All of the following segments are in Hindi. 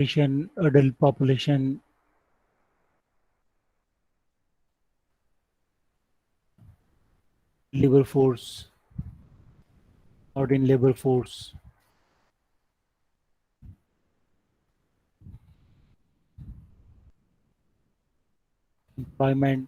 adult population, labor force, not in labor force, employment,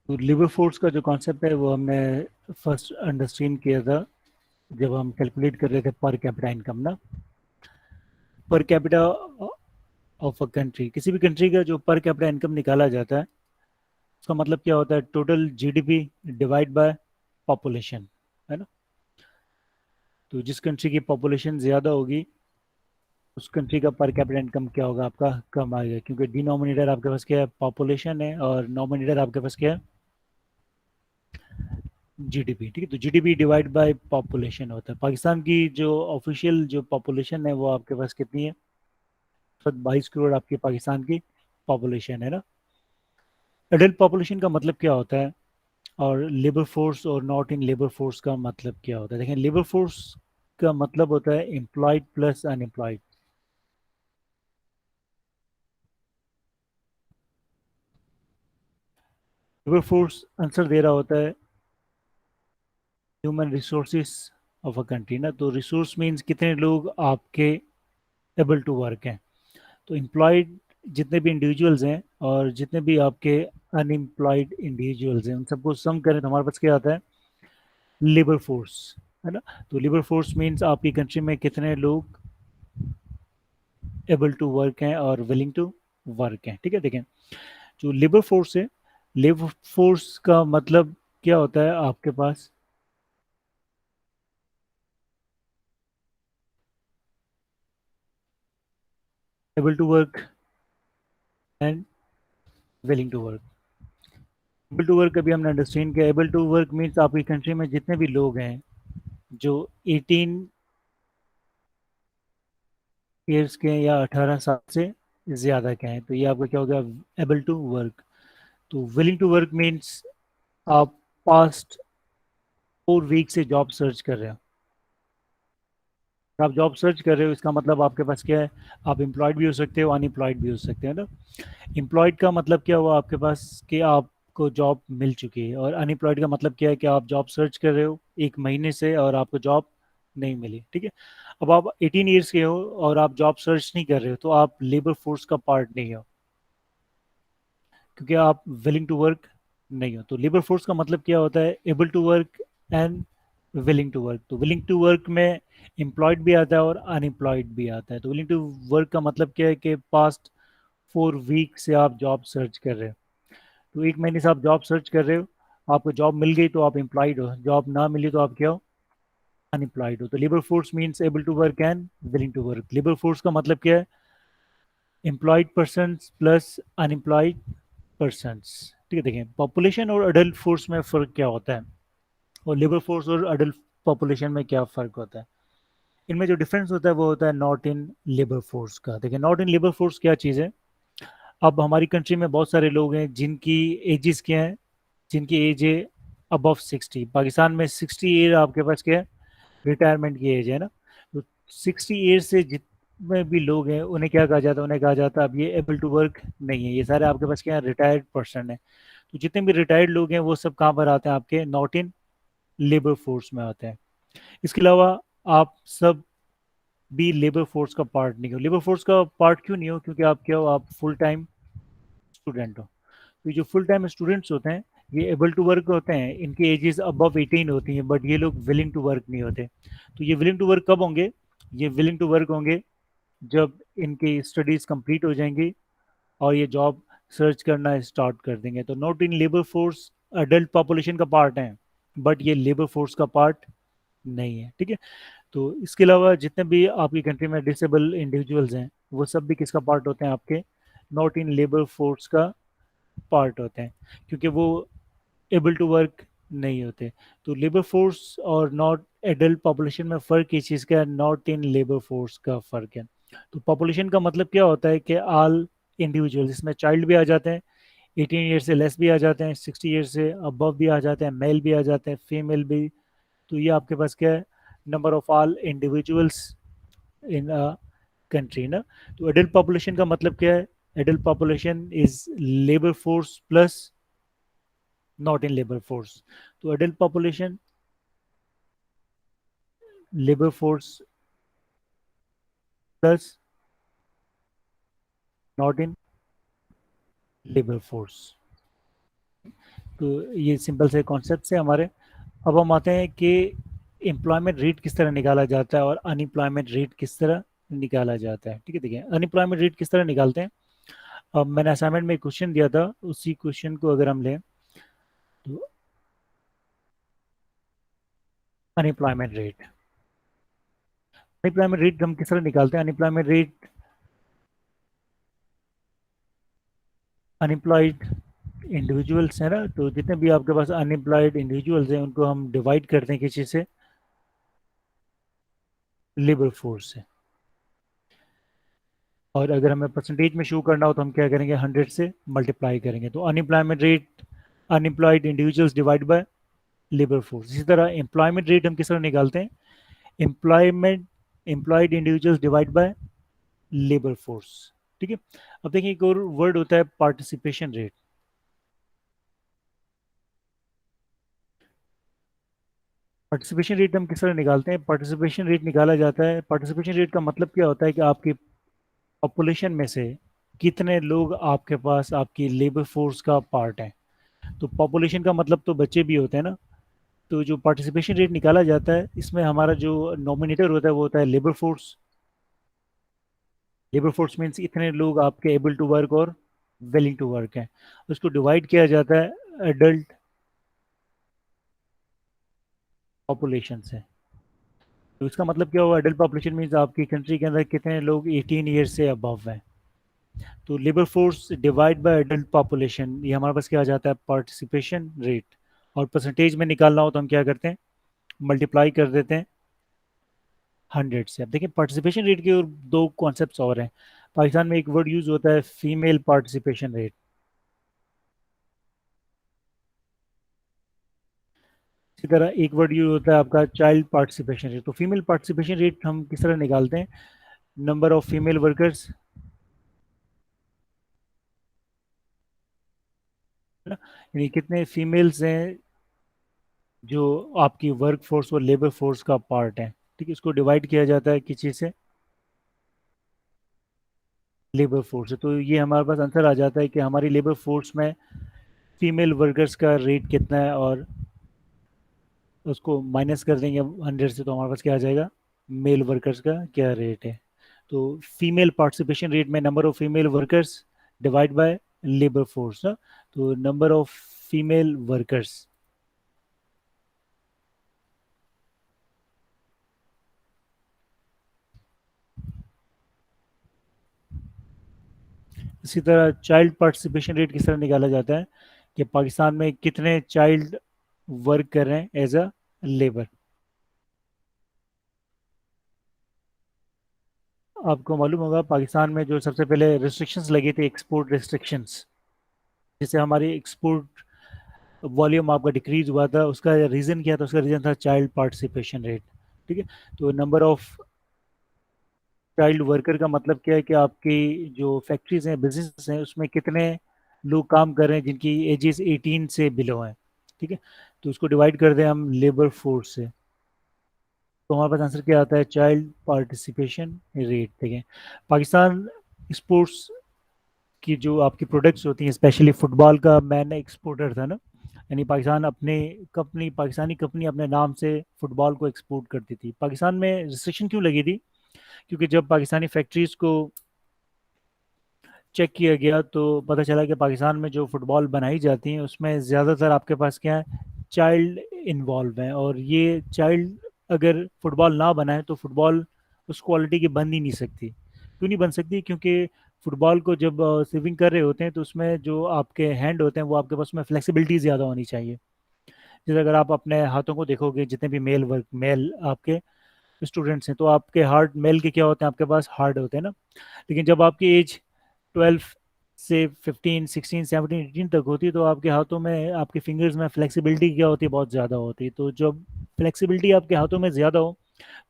तो लेबर फोर्स का जो कॉन्सेप्ट है वो हमने फर्स्ट अंडरस्टैंड किया था जब हम कैलकुलेट कर रहे थे पर कैपिटा इनकम ना। Per capita of a country, किसी भी कंट्री का जो पर कैपिटा इनकम निकाला जाता है उसका मतलब क्या होता है, total GDP divide by population, है ना। तो जिस कंट्री की पॉपुलेशन ज़्यादा होगी उस कंट्री का पर कैपिटा इनकम क्या होगा, आपका कम आएगा, क्योंकि डिनोमिनेटर आपके पास क्या है, पॉपुलेशन है, और नोमिनेटर आपके पास क्या है, जीडीपी। ठीक है, तो जीडीपी डिवाइड बाय पॉपुलेशन होता है। पाकिस्तान की जो ऑफिशियल जो पॉपुलेशन है वो आपके पास कितनी है, 22 करोड़ आपकी पाकिस्तान की पॉपुलेशन है ना। एडल्ट पॉपुलेशन का मतलब क्या होता है, और लेबर फोर्स और नॉट इन लेबर फोर्स का मतलब क्या होता है। देखें, लेबर फोर्स का मतलब होता है employed plus unemployed. Labour force answer दे रहा होता है human resources of a country ना। तो रिसोर्स मीन्स कितने लोग आपके एबल टू वर्क हैं। तो एम्प्लॉयड जितने भी इंडिविजुअल्स हैं और जितने भी आपके अनएम्प्लॉयड इंडिविजुअल्स हैं उन सबको सम करें तो हमारे पास क्या आता है, लेबर फोर्स, है ना। तो लेबर फोर्स मीन्स आपकी कंट्री में कितने लोग एबल टू वर्क हैं और विलिंग टू वर्क हैं। ठीक है, देखें, जो लेबर फोर्स है, लेबर फोर्स का मतलब क्या होता है आपके पास, able to work and willing to work. Able to work अभी हमने अंडरस्टैंड किया। एबल टू वर्क मीन्स आपकी कंट्री में जितने भी लोग हैं जो 18 ईयर्स के हैं या 18 साल से ज़्यादा के हैं, तो ये आपका क्या हो गया, एबल टू वर्क। तो विलिंग टू वर्क मीन्स आप पास्ट 4 वीक से जॉब सर्च कर रहे हो। आप जॉब सर्च कर रहे हो इसका मतलब आपके पास क्या है, आप एम्प्लॉयड भी हो सकते हो, अनएम्प्लॉयड भी हो सकते हो ना। एम्प्लॉयड का मतलब क्या हुआ आपके पास कि आपको जॉब मिल चुकी है, और अनएम्प्लॉयड का मतलब क्या है कि आप जॉब सर्च कर रहे हो 1 महीने से और आपको जॉब नहीं मिली। ठीक है, अब आप 18 ईयर्स के हो और आप जॉब सर्च नहीं कर रहे हो तो आप लेबर फोर्स का पार्ट नहीं हो, क्योंकि आप विलिंग टू वर्क नहीं हो। तो लेबर फोर्स का मतलब क्या होता है, able to work and willing to work. तो विलिंग टू वर्क में एम्प्लॉयड भी आता है और अनएम्प्लॉयड भी आता है। तो विलिंग टू वर्क का मतलब क्या है कि पास्ट 4 वीक से आप जॉब सर्च कर रहे हो। तो 1 महीने से आप जॉब सर्च कर रहे हो, आपको जॉब मिल गई तो आप एम्प्लॉयड हो, जॉब ना मिली तो आप क्या हो, अनएम्प्लॉयड हो। तो labour force means able to work and willing to work. Labour force का मतलब क्या है, employed person plus unemployed person. ठीक है, देखें, पॉपुलेशन और अडल्ट फोर्स में फ़र्क क्या होता है, और लेबर फोर्स और अडल्ट पॉपुलेशन में क्या फ़र्क होता है। इनमें जो डिफरेंस होता है वो होता है नॉट इन लेबर फोर्स का। देखिए, नॉट इन लेबर फोर्स क्या चीज़ है, अब हमारी कंट्री में बहुत सारे लोग हैं जिनकी एजेस क्या है, जिनकी एज है अबव 60। पाकिस्तान में 60 ईयर आपके पास क्या है, रिटायरमेंट की एज है ना। तो 60 ईयर से जितने भी लोग हैं उन्हें क्या कहा जाता है, उन्हें कहा जाता है अब ये एबल टू वर्क नहीं है, ये सारे आपके पास क्या है, रिटायर्ड पर्सन है। तो जितने भी रिटायर्ड लोग हैं वो सब कहाँ पर आते हैं, आपके नॉट इन लेबर फोर्स में आते हैं। इसके अलावा आप सब भी लेबर फोर्स का पार्ट नहीं हो। लेबर फोर्स का पार्ट क्यों नहीं हो, क्योंकि आप क्या हो, आप फुल टाइम स्टूडेंट हो। तो जो फुल टाइम स्टूडेंट्स होते हैं ये एबल टू वर्क होते हैं, इनकी एजेस अबव 18 होती हैं, बट ये लोग विलिंग टू वर्क नहीं होते। तो ये विलिंग टू वर्क कब होंगे, ये विलिंग टू वर्क होंगे जब इनकी स्टडीज कंप्लीट हो जाएंगी और ये जॉब सर्च करना स्टार्ट कर देंगे। तो not in labour force adult population का पार्ट है, बट ये लेबर फोर्स का पार्ट नहीं है। ठीक है, तो इसके अलावा जितने भी आपकी कंट्री में डिसेबल इंडिविजुअल्स हैं वो सब भी किसका पार्ट होते हैं, आपके नॉट इन लेबर फोर्स का पार्ट होते हैं, क्योंकि वो एबल टू वर्क नहीं होते। तो लेबर फोर्स और नॉट एडल्ट पॉपुलेशन में फ़र्क इस चीज़ का है, नॉट इन लेबर फोर्स का फ़र्क है। तो पॉपुलेशन का मतलब क्या होता है कि ऑल इंडिविजुअल, इसमें चाइल्ड भी आ जाते हैं, 18 ईयर से लेस भी आ जाते हैं, 60 ईयर से अबव भी आ जाते हैं, मेल भी आ जाते हैं, फीमेल भी। तो ये आपके पास क्या है, number of all individuals in a country ना। तो एडल्ट पॉपुलेशन का मतलब क्या है, adult population is labour force plus not in labour force. तो adult population labour force plus not in labour force. तो ये सिंपल से कॉन्सेप्ट है हमारे। अब हम आते हैं कि एम्प्लॉयमेंट रेट किस तरह निकाला जाता है और अनएम्प्लॉयमेंट रेट किस तरह निकाला जाता है। ठीक है, देखिए अनएम्प्लॉयमेंट रेट किस तरह निकालते हैं। अब मैंने असाइनमेंट में एक क्वेश्चन दिया था, उसी क्वेश्चन को अगर हम लें तो अनएम्प्लॉयमेंट रेट, अनएम्प्लॉयमेंट रेट हम किस तरह निकालते हैं। अनएम्प्लॉयमेंट रेट, अनएम्प्लॉयड इंडिविजुअल्स है ना, तो जितने भी आपके पास अनएम्प्लॉयड इंडिविजुअल्स हैं उनको हम डिवाइड करते हैं किसी से, लेबर फोर्स से। और अगर हमें परसेंटेज में शो करना हो तो हम क्या करेंगे, 100 से मल्टीप्लाई करेंगे। तो unemployment rate unemployed individuals divide by labour force. इसी तरह एम्प्लॉयमेंट रेट हम किस तरह निकालते हैं, employment employed individuals divide by labour force. ठीक है। अब देखिए एक और वर्ड होता है पार्टिसिपेशन रेट। पार्टिसिपेशन रेट हम किस तरह निकालते हैं, पार्टिसिपेशन रेट निकाला जाता है, पार्टिसिपेशन रेट का मतलब क्या होता है कि आपकी पॉपुलेशन में से कितने लोग आपके पास आपकी लेबर फोर्स का पार्ट है। तो पॉपुलेशन का मतलब तो बच्चे भी होते हैं ना। तो जो पार्टिसिपेशन रेट निकाला जाता है इसमें हमारा जो नोमिनेटर होता है वो होता है labour force. Labour force means इतने लोग आपके एबल टू वर्क और विलिंग टू वर्क हैं। उसको डिवाइड किया जाता है एडल्ट पॉपुलेशन से। तो इसका मतलब क्या हुआ, एडल्ट पॉपुलेशन मीन्स आपकी कंट्री के अंदर कितने लोग 18 ईयर से अबव हैं। तो labour force divide by adult population, ये हमारे पास क्या आ जाता है, पार्टिसिपेशन रेट। और परसेंटेज में निकालना हो तो हम क्या करते हैं, मल्टीप्लाई कर देते हैं 100 से। अब देखिए पार्टिसिपेशन रेट के और दो कॉन्सेप्ट्स और हैं। पाकिस्तान में एक वर्ड यूज होता है फीमेल पार्टिसिपेशन रेट। इसी तरह एक वर्ड यूज होता है आपका चाइल्ड पार्टिसिपेशन रेट। तो फीमेल पार्टिसिपेशन रेट हम किस तरह निकालते हैं, नंबर ऑफ फीमेल वर्कर्स है ना, यानी कितने फीमेल्स हैं जो आपकी वर्क फोर्स और लेबर फोर्स का पार्ट है। ठीक है, इसको डिवाइड किया जाता है किसी से, लेबर फोर्स है। तो ये हमारे पास आंसर आ जाता है कि हमारी लेबर फोर्स में फीमेल वर्कर्स का रेट कितना है, और उसको माइनस कर देंगे 100 से तो हमारे पास क्या आ जाएगा, मेल वर्कर्स का क्या रेट है। तो फीमेल पार्टिसिपेशन रेट में number of female workers divide by labour force ना। तो नंबर ऑफ फीमेल वर्कर्स, इसी तरह चाइल्ड पार्टिसिपेशन रेट किस तरह निकाला जाता है कि पाकिस्तान में कितने चाइल्ड वर्क कर रहे हैं एज अ लेबर। आपको मालूम होगा पाकिस्तान में जो सबसे पहले रिस्ट्रिक्शंस लगी थी, एक्सपोर्ट रिस्ट्रिक्शंस, जिससे हमारी एक्सपोर्ट वॉल्यूम आपका डिक्रीज हुआ था, उसका रीज़न क्या था, उसका रीज़न था चाइल्ड पार्टिसिपेशन रेट। ठीक है। तो नंबर ऑफ चाइल्ड वर्कर का मतलब क्या है कि आपकी जो फैक्ट्रीज हैं, बिजनेस हैं, उसमें कितने लोग काम कर रहे हैं जिनकी एजेस 18 से बिलो हैं। ठीक है। तो उसको डिवाइड कर दें हम लेबर फोर्स से, तो हमारे पास आंसर क्या आता है, चाइल्ड पार्टिसिपेशन रेट। ठीक है। पाकिस्तान स्पोर्ट्स की जो आपकी प्रोडक्ट्स होती हैं, स्पेशली फुटबॉल का मैन एक्सपोर्टर था ना। यानी पाकिस्तान अपने कंपनी, पाकिस्तानी कंपनी अपने नाम से फुटबॉल को एक्सपोर्ट करती थी। पाकिस्तान में रिस्ट्रिक्शन क्यों लगी थी, क्योंकि जब पाकिस्तानी फैक्ट्रीज को चेक किया गया तो पता चला कि पाकिस्तान में जो फुटबॉल बनाई जाती हैं उसमें ज़्यादातर आपके पास क्या है, चाइल्ड इन्वॉल्व हैं। और ये चाइल्ड अगर फुटबॉल ना बनाए तो फुटबॉल उस क्वालिटी की बन ही नहीं सकती। क्यों नहीं बन सकती, क्योंकि फुटबॉल को जब स्विंग कर रहे होते हैं तो उसमें जो आपके हैंड होते हैं वो आपके पास में फ्लेक्सिबिलिटी ज़्यादा होनी चाहिए। जैसे अगर आप अपने हाथों को देखोगे, जितने भी मेल आपके स्टूडेंट्स हैं, तो आपके हार्ड मेल के क्या होते हैं, आपके पास हार्ड होते हैं ना। लेकिन जब आपकी एज 12 से 15 16 17 18 तक होती है, तो आपके हाथों में, आपके फिंगर्स में फ्लेक्सिबिलिटी क्या होती है, बहुत ज़्यादा होती है। तो जब फ्लेक्सिबिलिटी आपके हाथों में ज़्यादा हो,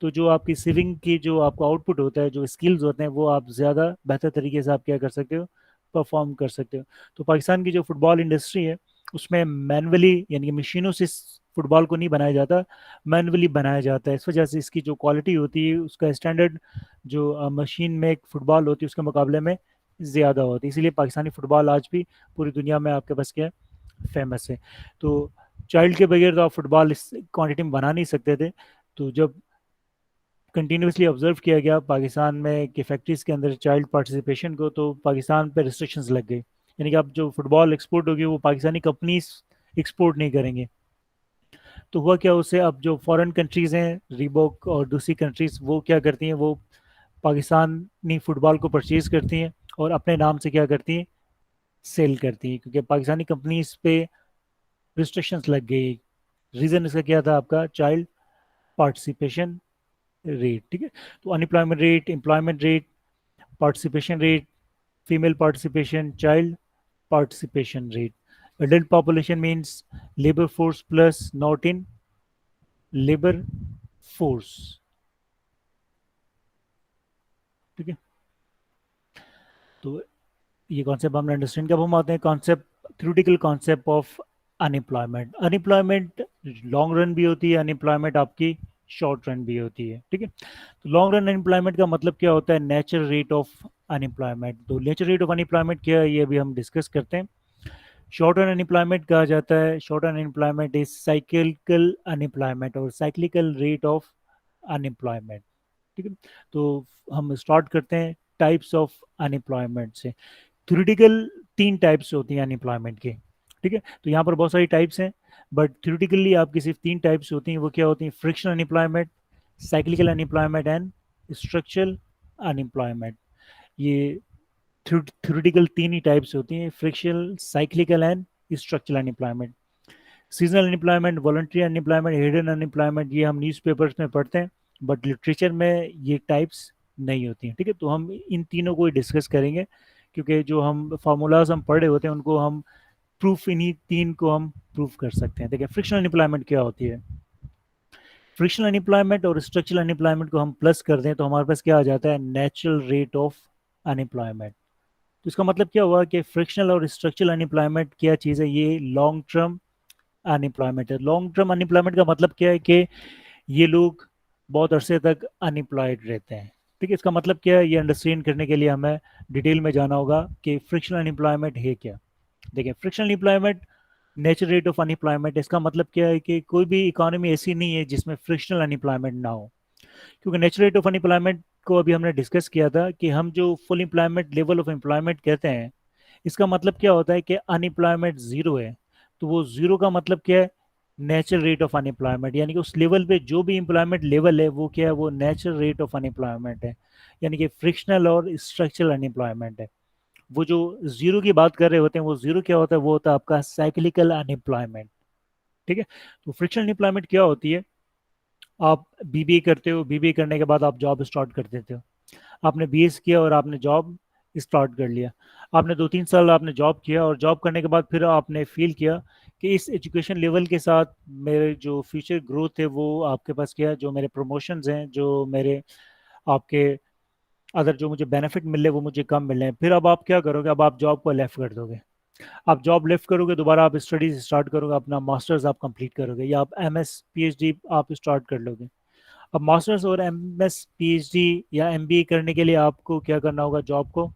तो जो आपकी स्विंग की जो आपका आउटपुट होता है, जो स्किल्स होते हैं, वो आप ज़्यादा बेहतर तरीके से आप क्या कर सकते हो, परफॉर्म कर सकते हो। तो पाकिस्तान की जो फुटबॉल इंडस्ट्री है, उसमें मैनुअली यानी कि मशीनों से फुटबॉल को नहीं बनाया जाता, मैनुअली बनाया जाता है। इस वजह से इसकी जो क्वालिटी होती है, उसका स्टैंडर्ड जो मशीन में एक फुटबॉल होती है उसके मुकाबले में ज़्यादा होती है। इसीलिए पाकिस्तानी फुटबॉल आज भी पूरी दुनिया में आपके पास क्या है, फेमस है। तो चाइल्ड के बगैर तो आप फुटबॉल इस क्वांटिटी में बना नहीं सकते थे। तो जब कंटिन्यूसली ऑब्जर्व किया गया पाकिस्तान में कि फैक्ट्रीज के अंदर चाइल्ड पार्टिसिपेशन को, तो पाकिस्तान पे रिस्ट्रिक्शंस लग गई। यानी कि अब जो फुटबॉल एक्सपोर्ट होगी वो पाकिस्तानी कंपनीज एक्सपोर्ट नहीं करेंगे। तो हुआ क्या, उससे अब जो फॉरेन कंट्रीज हैं, रीबॉक और दूसरी कंट्रीज, वो क्या करती हैं, वो पाकिस्तानी फुटबॉल को परचेज करती हैं और अपने नाम से क्या करती हैं, सेल करती हैं, क्योंकि पाकिस्तानी कंपनीज पे रिस्ट्रिक्शंस लग गई। रीज़न इसका क्या था, आपका चाइल्ड पार्टिसिपेशन रेट। ठीक है। तो unemployment rate, employment rate, participation rate, female participation, child participation rate. adult population means labor force plus not in labor force। ठीक है। तो ये कॉन्सेप्ट हमने अंडरस्टैंड किया। अब हम आते हैं concept, theoretical concept of unemployment. Unemployment long run भी होती है, अनएम्प्लॉयमेंट आपकी शॉर्ट रन भी होती है। ठीक है। तो लॉन्ग रन अनएम्प्लॉयमेंट का मतलब क्या होता है, नेचुरल रेट ऑफ अनएम्प्लॉयमेंट। तो नेचुरल रेट ऑफ अनएम्प्लॉयमेंट क्या है, ये अभी हम डिस्कस करते हैं। शॉर्ट रन अनएम्प्लॉयमेंट कहा जाता है, short run unemployment is cyclical unemployment और साइक्लिकल रेट ऑफ अनएम्प्लॉयमेंट। ठीक है। तो हम स्टार्ट करते हैं टाइप्स ऑफ अनएम्प्लॉयमेंट से। थ्योरेटिकल 3 टाइप्स होती हैं अनएम्प्लॉयमेंट के। ठीक है। तो यहाँ पर बहुत सारी टाइप्स हैं, बट थ्योरेटिकली आपकी सिर्फ 3 टाइप्स होती हैं। वो क्या होती हैं, frictional unemployment, cyclical unemployment and structural unemployment. ये थ्योरेटिकल 3 ही टाइप्स होती हैं, frictional, cyclical and structural unemployment. Seasonal unemployment, voluntary unemployment, hidden unemployment, ये हम न्यूज़पेपर्स में पढ़ते हैं, बट लिटरेचर में ये टाइप्स नहीं होती हैं। ठीक है। तो हम इन तीनों को ही डिस्कस करेंगे, क्योंकि जो हम फार्मूलाज हम पढ़े होते हैं उनको हम प्रूफ, इन्हीं 3 को हम प्रूफ कर सकते हैं। देखिए फ्रिक्शनल अनएम्प्लॉयमेंट क्या होती है। फ्रिक्शनल अनएम्प्लॉयमेंट और स्ट्रक्चरल अनएम्प्लॉयमेंट को हम प्लस कर दें तो हमारे पास क्या आ जाता है, नेचुरल रेट ऑफ अनएम्प्लॉयमेंट। तो इसका मतलब क्या हुआ कि फ्रिक्शनल और स्ट्रक्चरल अनएम्प्लॉयमेंट क्या चीज़ है, ये लॉन्ग टर्म अनएम्प्लॉयमेंट है। लॉन्ग टर्म अनएम्प्लॉयमेंट का मतलब क्या है कि ये लोग बहुत अरसे तक अनएम्प्लॉयड रहते हैं। ठीक है। इसका मतलब क्या है, ये अंडरस्टैंड करने के लिए हमें डिटेल में जाना होगा कि फ्रिक्शनल अनएम्प्लॉयमेंट है क्या। देखिए frictional unemployment natural rate of unemployment, इसका मतलब क्या है कि कोई भी इकोनॉमी ऐसी नहीं है जिसमें फ्रिक्शनल अनएम्प्लॉयमेंट ना हो। क्योंकि नेचुरल रेट ऑफ अनएम्प्लॉयमेंट को अभी हमने डिस्कस किया था कि हम जो full employment level of employment कहते हैं, इसका मतलब क्या होता है कि अनएम्प्लॉयमेंट जीरो है। तो वो जीरो का मतलब क्या है, नेचुरल रेट ऑफ अनएम्प्लॉयमेंट, यानी कि उस लेवल पे जो भी एम्प्लॉयमेंट लेवल है वो क्या है, वो नेचुरल रेट ऑफ अनएम्प्लॉयमेंट है। यानी कि फ्रिक्शनल और स्ट्रक्चरल अनएम्प्लॉयमेंट है। वो जो जीरो की बात कर रहे होते हैं, वो जीरो क्या होता है, वो होता है आपका साइक्लिकल अनएम्प्लॉयमेंट। ठीक है। तो फ्रिक्शनल अनएम्प्लॉयमेंट क्या होती है, आप बीबीए करते हो, बीबीए करने के बाद आप जॉब स्टार्ट कर देते हो। आपने बीएस किया और आपने जॉब स्टार्ट कर लिया। आपने 2-3 साल आपने जॉब किया और जॉब करने के बाद फिर आपने फील किया कि इस एजुकेशन लेवल के साथ मेरे जो फ्यूचर ग्रोथ है वो आपके पास क्या है, जो मेरे प्रमोशंस हैं, जो मेरे आपके अदर जो मुझे बेनिफिट मिल रहे हैं वो मुझे कम मिल रहे हैं। फिर अब आप क्या करोगे, अब आप जॉब को लेफ्ट कर दोगे। आप जॉब लेफ्ट करोगे, दोबारा आप स्टडीज स्टार्ट करोगे, अपना मास्टर्स आप कंप्लीट करोगे, या आप एमएस पीएचडी आप स्टार्ट कर लोगे। अब मास्टर्स और एमएस पीएचडी या एमबीए करने के लिए आपको क्या करना होगा, जॉब को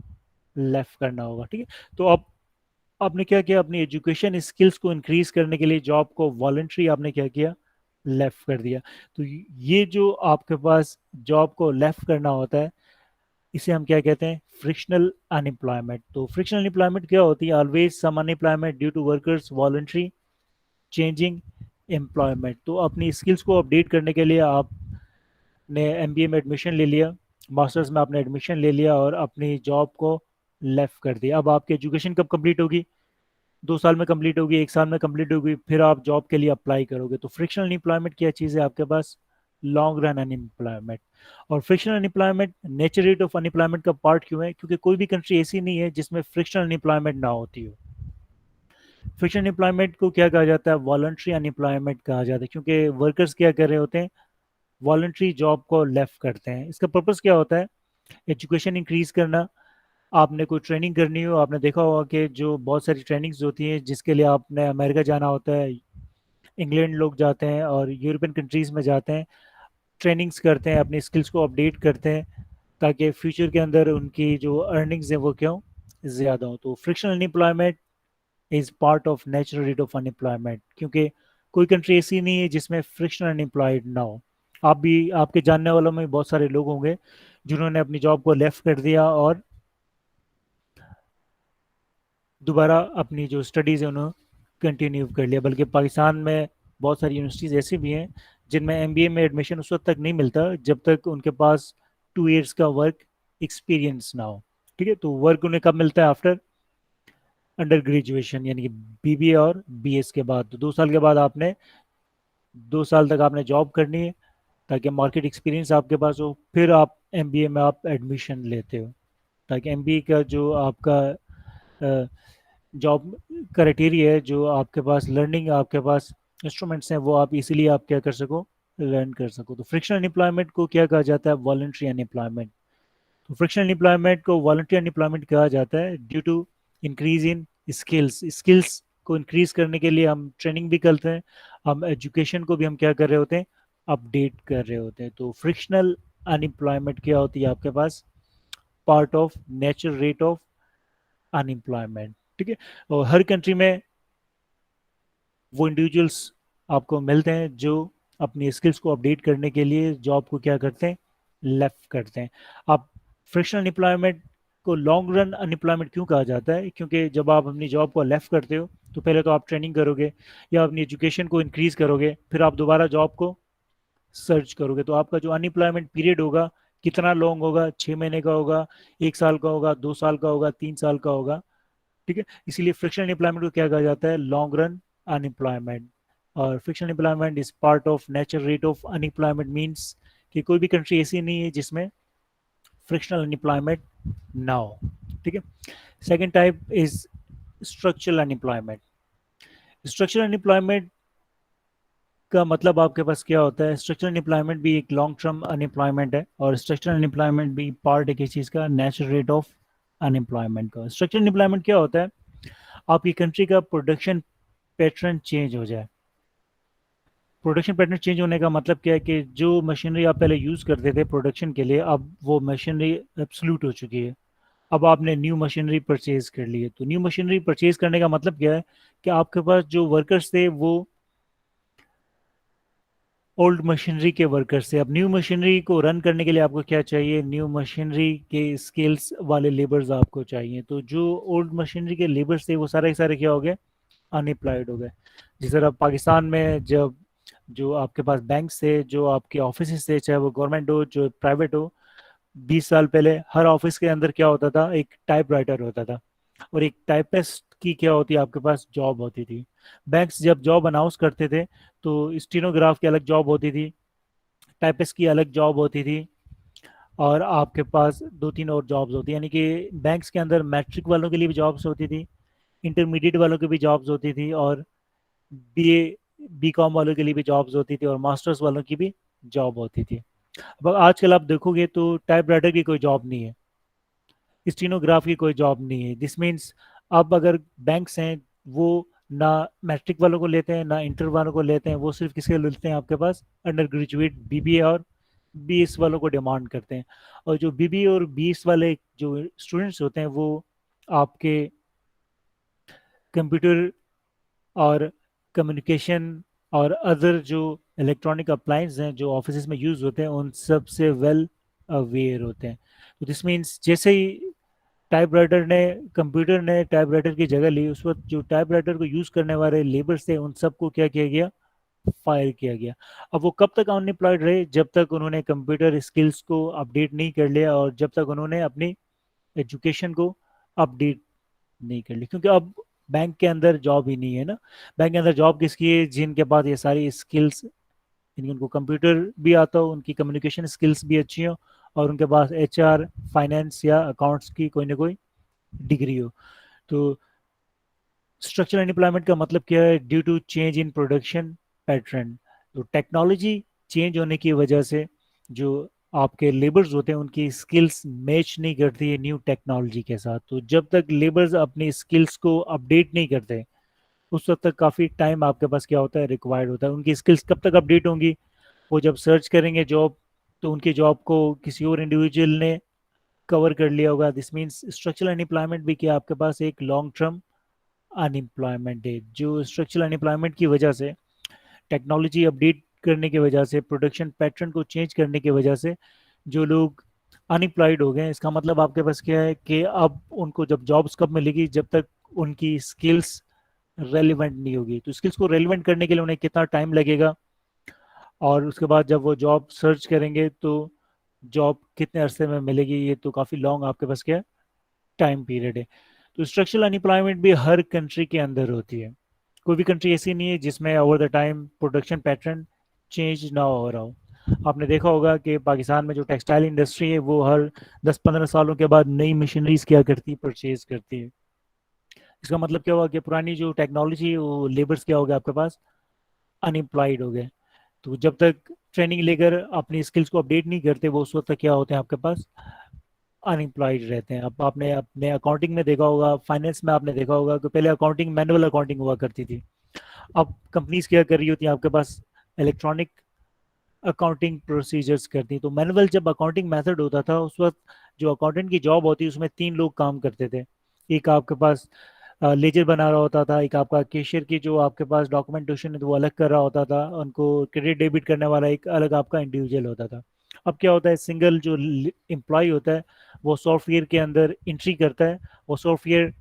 लेफ्ट करना होगा। ठीक है। तो अब आपने क्या किया, अपनी एजुकेशन स्किल्स को इंक्रीज करने के लिए जॉब को वॉलंटरी आपने क्या किया, लेफ्ट कर दिया। तो ये जो आपके पास जॉब को लेफ्ट करना होता है, इसे हम क्या कहते हैं, फ्रिक्शनल अनएम्प्लॉयमेंट। तो फ्रिक्शनल अनएम्प्लॉयमेंट क्या होती है, always some unemployment due to workers voluntary changing employment. तो अपनी स्किल्स को अपडेट करने के लिए आपने एमबीए में एडमिशन ले लिया, मास्टर्स में आपने एडमिशन ले लिया और अपनी जॉब को लेफ्ट कर दिया। अब आपकी एजुकेशन कब कंप्लीट होगी, 2 साल में कंप्लीट होगी, 1 साल में कंप्लीट होगी, फिर आप जॉब के लिए अप्लाई करोगे। तो फ्रिक्शनल एम्प्लॉयमेंट क्या चीज़ है आपके पास, लॉन्ग रन अनएम्प्लॉयमेंट। और frictional unemployment nature rate of unemployment का पार्ट क्यों है? क्योंकि कोई भी कंट्री ऐसी नहीं है जिसमें फ्रिक्शनल अनएम्प्लॉयमेंट ना होती हो। फ्रिक्शनल अनएम्प्लॉयमेंट को क्या कहा जाता है? वॉलंटरी अनएम्प्लॉयमेंट कहा जाता है, क्योंकि वर्कर्स क्या कर रहे होते हैं? वॉलंटरी जॉब को लेफ्ट करते हैं। इसका पर्पस क्या होता है? एजुकेशन इंक्रीज करना। आपने कोई ट्रेनिंग करनी हो, आपने देखा होगा कि जो बहुत सारी ट्रेनिंग्स होती हैं जिसके लिए आपने अमेरिका जाना होता है, इंग्लैंड लोग जाते हैं और यूरोपियन कंट्रीज में जाते हैं, ट्रेनिंग्स करते हैं, अपनी स्किल्स को अपडेट करते हैं ताकि फ्यूचर के अंदर उनकी जो अर्निंग्स है वो क्यों ज़्यादा हो। तो frictional unemployment is part of natural rate of unemployment, क्योंकि कोई कंट्री ऐसी नहीं है जिसमें फ्रिक्शनल अनएम्प्लॉयड ना हो। आप भी, आपके जानने वालों में बहुत सारे लोग होंगे जिन्होंने अपनी जॉब को लेफ्ट कर दिया और दोबारा अपनी जो स्टडीज़ है उन्होंने कंटिन्यू कर लिया। बल्कि पाकिस्तान में बहुत सारी यूनिवर्सिटीज़ ऐसी भी हैं जिनमें एमबीए में एडमिशन उस वक्त तक नहीं मिलता जब तक उनके पास 2 इयर्स का वर्क एक्सपीरियंस ना हो। ठीक है, तो वर्क उन्हें कब मिलता है? आफ्टर अंडर ग्रेजुएशन, यानी कि बीबीए और बीएस के बाद। तो 2 साल के बाद आपने 2 साल तक आपने जॉब करनी है ताकि मार्केट एक्सपीरियंस आपके पास हो, फिर आप एमबीए में आप एडमिशन लेते हो, ताकि एमबीए का जो आपका जॉब क्राइटेरिया है, जो आपके पास लर्निंग, आपके पास इंस्ट्रूमेंट्स हैं, वो आप इसीलिए आप क्या कर सको, लर्न कर सको। तो फ्रिक्शनल अनएम्प्लॉयमेंट को क्या कहा जाता है? Voluntary unemployment. तो फ्रिक्शनल अनएम्प्लॉयमेंट को वॉलंटरी अनएम्प्लॉयमेंट कहा जाता है due to increase in skills. Skills को इंक्रीज करने के लिए हम ट्रेनिंग भी करते हैं, हम एजुकेशन को भी हम क्या कर रहे होते हैं? अपडेट कर रहे होते हैं। तो फ्रिक्शनल अनएम्प्लॉयमेंट क्या होती है आपके पास? Part of natural rate of unemployment. ठीक है, और हर कंट्री में वो इंडिविजुअल्स आपको मिलते हैं जो अपनी स्किल्स को अपडेट करने के लिए जॉब को क्या करते हैं? लेफ्ट करते हैं। आप फ्रिक्शनल अनएम्प्लॉयमेंट को लॉन्ग रन अनएम्प्लॉयमेंट क्यों कहा जाता है? क्योंकि जब आप अपनी जॉब को लेफ्ट करते हो तो पहले तो आप ट्रेनिंग करोगे या अपनी एजुकेशन को इंक्रीज करोगे, फिर आप दोबारा जॉब को सर्च करोगे। तो आपका जो अनएम्प्लॉयमेंट पीरियड होगा कितना लॉन्ग होगा? 6 महीने का होगा, 1 साल का होगा, 2 साल का होगा, 3 साल का होगा। ठीक है, इसीलिए फ्रिक्शनल एम्प्लॉयमेंट को क्या कहा जाता है? Long run unemployment. और frictional employment is part of natural rate of unemployment, means कि कोई भी कंट्री ऐसी नहीं है जिसमें फ्रिक्शनल अनएम्प्लॉयमेंट ना हो। ठीक है, second type is structural unemployment. Structural unemployment का मतलब आपके पास क्या होता है? स्ट्रक्चरल अनएम्प्लॉयमेंट भी एक लॉन्ग टर्म अनएम्प्लॉयमेंट है और स्ट्रक्चरल अनएम्प्लॉयमेंट भी पार्ट है किस चीज़ का? नेचुरल रेट ऑफ अनएम्प्लॉयमेंट का। स्ट्रक्चरल अनएम्प्लॉयमेंट क्या होता है? आपकी कंट्री का प्रोडक्शन पैटर्न चेंज हो जाए। प्रोडक्शन पैटर्न चेंज होने का मतलब क्या है? कि जो मशीनरी आप पहले यूज़ करते थे प्रोडक्शन के लिए, अब वो मशीनरी एब्सोल्यूट हो चुकी है। अब आपने न्यू मशीनरी परचेज कर ली है। तो न्यू मशीनरी परचेज करने का मतलब क्या है? कि आपके पास जो वर्कर्स थे वो ओल्ड मशीनरी के वर्कर्स थे। अब न्यू मशीनरी को रन करने के लिए आपको क्या चाहिए? न्यू मशीनरी के स्किल्स वाले लेबर्स आपको चाहिए। तो जो ओल्ड मशीनरी के लेबर्स थे वो सारे के सारे क्या हो गए? अनएम्प्लॉयड हो गए। जिस तरह पाकिस्तान में जब जो आपके पास बैंक थे, जो आपके ऑफिस थे, चाहे वो गवर्नमेंट हो जो प्राइवेट हो, 20 साल पहले हर ऑफिस के अंदर क्या होता था? एक टाइप राइटर होता था और एक टाइपिस्ट की क्या होती है आपके पास? जॉब होती थी। बैंक्स जब जॉब अनाउंस करते थे तो स्टीनोग्राफ की अलग जॉब होती थी, टाइपिस्ट की अलग जॉब होती थी, और आपके पास 2-3 और जॉब्स होती, यानी कि बैंक्स के अंदर मैट्रिक वालों के लिए भी जॉब्स होती थी, इंटरमीडिएट वालों की भी जॉब्स होती थी, और बीए बीकॉम वालों के लिए भी जॉब्स होती थी, और मास्टर्स वालों की भी जॉब होती थी। अब आजकल आप देखोगे तो टाइप राइटर की कोई जॉब नहीं है, स्टीनोग्राफ की कोई जॉब नहीं है। दिस मीन्स अब अगर बैंक्स हैं वो ना मैट्रिक वालों को लेते हैं ना इंटर वालों को लेते हैं, वो सिर्फ किसके लेते हैं? आपके पास अंडर ग्रेजुएट बीबीए और बीएस वालों को डिमांड करते हैं। और जो बीबीए और बीएस वाले जो स्टूडेंट्स होते हैं वो आपके कंप्यूटर और कम्युनिकेशन और अदर जो इलेक्ट्रॉनिक अप्लायंस हैं जो ऑफिस में यूज़ होते हैं उन सब से वेल अवेयर होते हैं। तो दिस मीन्स जैसे ही टाइपराइटर ने कंप्यूटर ने टाइपराइटर की जगह ली, उस वक्त जो टाइपराइटर को यूज़ करने वाले लेबर्स थे उन सबको क्या किया गया? फायर किया गया। अब वो कब तक अनएम्प्लॉयड रहे? जब तक उन्होंने कंप्यूटर स्किल्स को अपडेट नहीं कर लिया और जब तक उन्होंने अपनी एजुकेशन को अपडेट नहीं कर ली। क्योंकि अब बैंक के अंदर जॉब ही नहीं है ना। बैंक के अंदर जॉब किसकी है? जिनके पास ये सारी स्किल्स यानी उनको कंप्यूटर भी आता हो, उनकी कम्युनिकेशन स्किल्स भी अच्छी हो, और उनके पास एचआर, फाइनेंस या अकाउंट्स की कोई ना कोई डिग्री हो। तो स्ट्रक्चरल अनएम्प्लॉयमेंट का मतलब क्या है? Due to change in production pattern. तो टेक्नोलॉजी चेंज होने की वजह से जो आपके लेबर्स होते हैं उनकी स्किल्स मैच नहीं करती है न्यू टेक्नोलॉजी के साथ। तो जब तक लेबर्स अपनी स्किल्स को अपडेट नहीं करते, उस वक्त तक काफ़ी टाइम आपके पास क्या होता है, रिक्वायर्ड होता है। उनकी स्किल्स कब तक अपडेट होंगी? वो जब सर्च करेंगे जॉब, तो उनकी जॉब को किसी और इंडिविजुअल ने कवर कर लिया होगा। दिस मीन्स स्ट्रक्चरल अनएम्प्लॉयमेंट भी क्या आपके पास एक लॉन्ग टर्म अनएम्प्लॉयमेंट है, जो स्ट्रक्चरल अनएम्प्लॉयमेंट की वजह से, टेक्नोलॉजी अपडेट करने की वजह से, प्रोडक्शन पैटर्न को चेंज करने की वजह से जो लोग अनएम्प्लॉयड हो गए हैं। इसका मतलब आपके पास क्या है कि अब उनको जब जॉब्स कब मिलेगी? जब तक उनकी स्किल्स रेलिवेंट नहीं होगी। तो स्किल्स को रेलिवेंट करने के लिए उन्हें कितना टाइम लगेगा, और उसके बाद जब वो जॉब सर्च करेंगे तो जॉब कितने अरसे में मिलेगी, ये तो काफ़ी लॉन्ग आपके पास क्या टाइम पीरियड है। तो स्ट्रक्चरल अनएम्प्लॉयमेंट भी हर कंट्री के अंदर होती है। कोई भी कंट्री ऐसी नहीं है जिसमें over the time production pattern change ना हो रहा हो। आपने देखा होगा कि पाकिस्तान में जो टेक्सटाइल इंडस्ट्री है वो हर 10-15 सालों के बाद नई मशीनरीज क्या करती है, परचेज करती है। इसका मतलब क्या हुआ कि पुरानी जो टेक्नोलॉजी है वो लेबर्स क्या हो गया आपके पास, अनएम्प्लॉयड हो गए। तो जब तक ट्रेनिंग लेकर अपनी स्किल्स को अपडेट नहीं करते, वो उस वक्त तक क्या होते हैं आपके पास, अनएम्प्लॉयड रहते हैं। अब आपने अपने अकाउंटिंग में देखा होगा, फाइनेंस में आपने देखा होगा कि पहले अकाउंटिंग मैनुअल अकाउंटिंग हुआ करती थी। अब कंपनीज क्या कर रही होती हैं आपके पास, इलेक्ट्रॉनिक अकाउंटिंग प्रोसीजर्स करती हैं। तो मैनुअल जब अकाउंटिंग मेथड होता था उस वक्त जो अकाउंटेंट की जॉब होती है उसमें 3 लोग काम करते थे। एक आपके पास लेजर बना रहा होता था, एक आपका कैशियर की जो आपके पास डॉक्यूमेंटेशन है तो वो अलग कर रहा होता था, उनको क्रेडिट डेबिट करने वाला एक अलग आपका इंडिविजुअल होता था। अब क्या होता है, सिंगल जो एम्प्लॉय होता है वो सॉफ्टवेयर के अंदर एंट्री करता है, वो सॉफ्टवेयर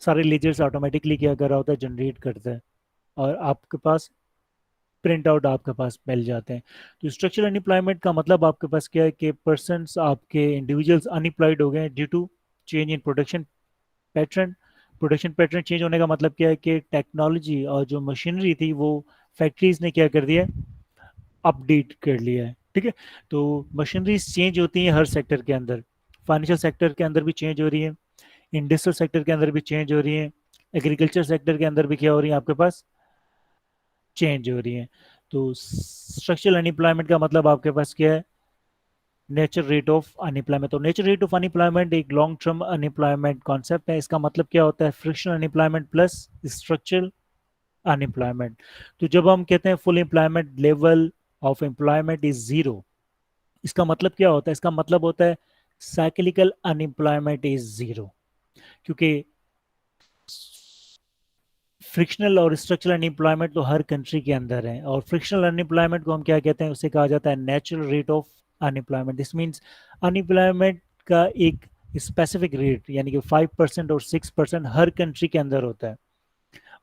सारे लेजर्स ऑटोमेटिकली क्या कर रहा होता है, जनरेट करता है, और आपके पास प्रिंट आउट आपके पास मिल जाते हैं। तो स्ट्रक्चरल अनएम्प्लॉयमेंट का मतलब आपके पास क्या है कि पर्सनस, आपके इंडिविजुअल्स अनएम्प्लॉयड हो गए due to change in production pattern. Production pattern change होने का मतलब क्या है कि टेक्नोलॉजी और जो मशीनरी थी वो फैक्ट्रीज ने क्या कर दिया, अपडेट कर लिया है। ठीक है। तो मशीनरीज चेंज होती हैं हर सेक्टर के अंदर। फाइनेंशियल सेक्टर के अंदर भी चेंज हो रही है, इंडस्ट्रियल सेक्टर के अंदर भी चेंज हो रही है, एग्रीकल्चर सेक्टर के अंदर भी क्या हो रही है आपके पास, चेंज हो रही है। तो स्ट्रक्चरल अनएम्प्लॉयमेंट का मतलब आपके पास क्या है, नेचर रेट ऑफ अनएम्प्लॉयमेंट। तो नेचर रेट ऑफ अनएम्प्लॉयमेंट एक लॉन्ग टर्म अनएम्प्लॉयमेंट कॉन्सेप्ट है। इसका मतलब क्या होता है, frictional unemployment plus structural unemployment. तो जब हम कहते हैं full employment level of employment is zero, इसका मतलब क्या होता है, इसका मतलब होता है साइक्लिकल अनएम्प्लॉयमेंट इज जीरो। क्योंकि फ्रिक्शनल और स्ट्रक्चरल अनएम्प्लॉयमेंट तो हर कंट्री के अंदर है, और फ्रिक्शनल अनएम्प्लॉयमेंट को हम क्या कहते हैं, उसे कहा जाता है natural rate of unemployment. This means unemployment का एक स्पेसिफिक रेट, यानी कि 5% और 6% हर कंट्री के अंदर होता है।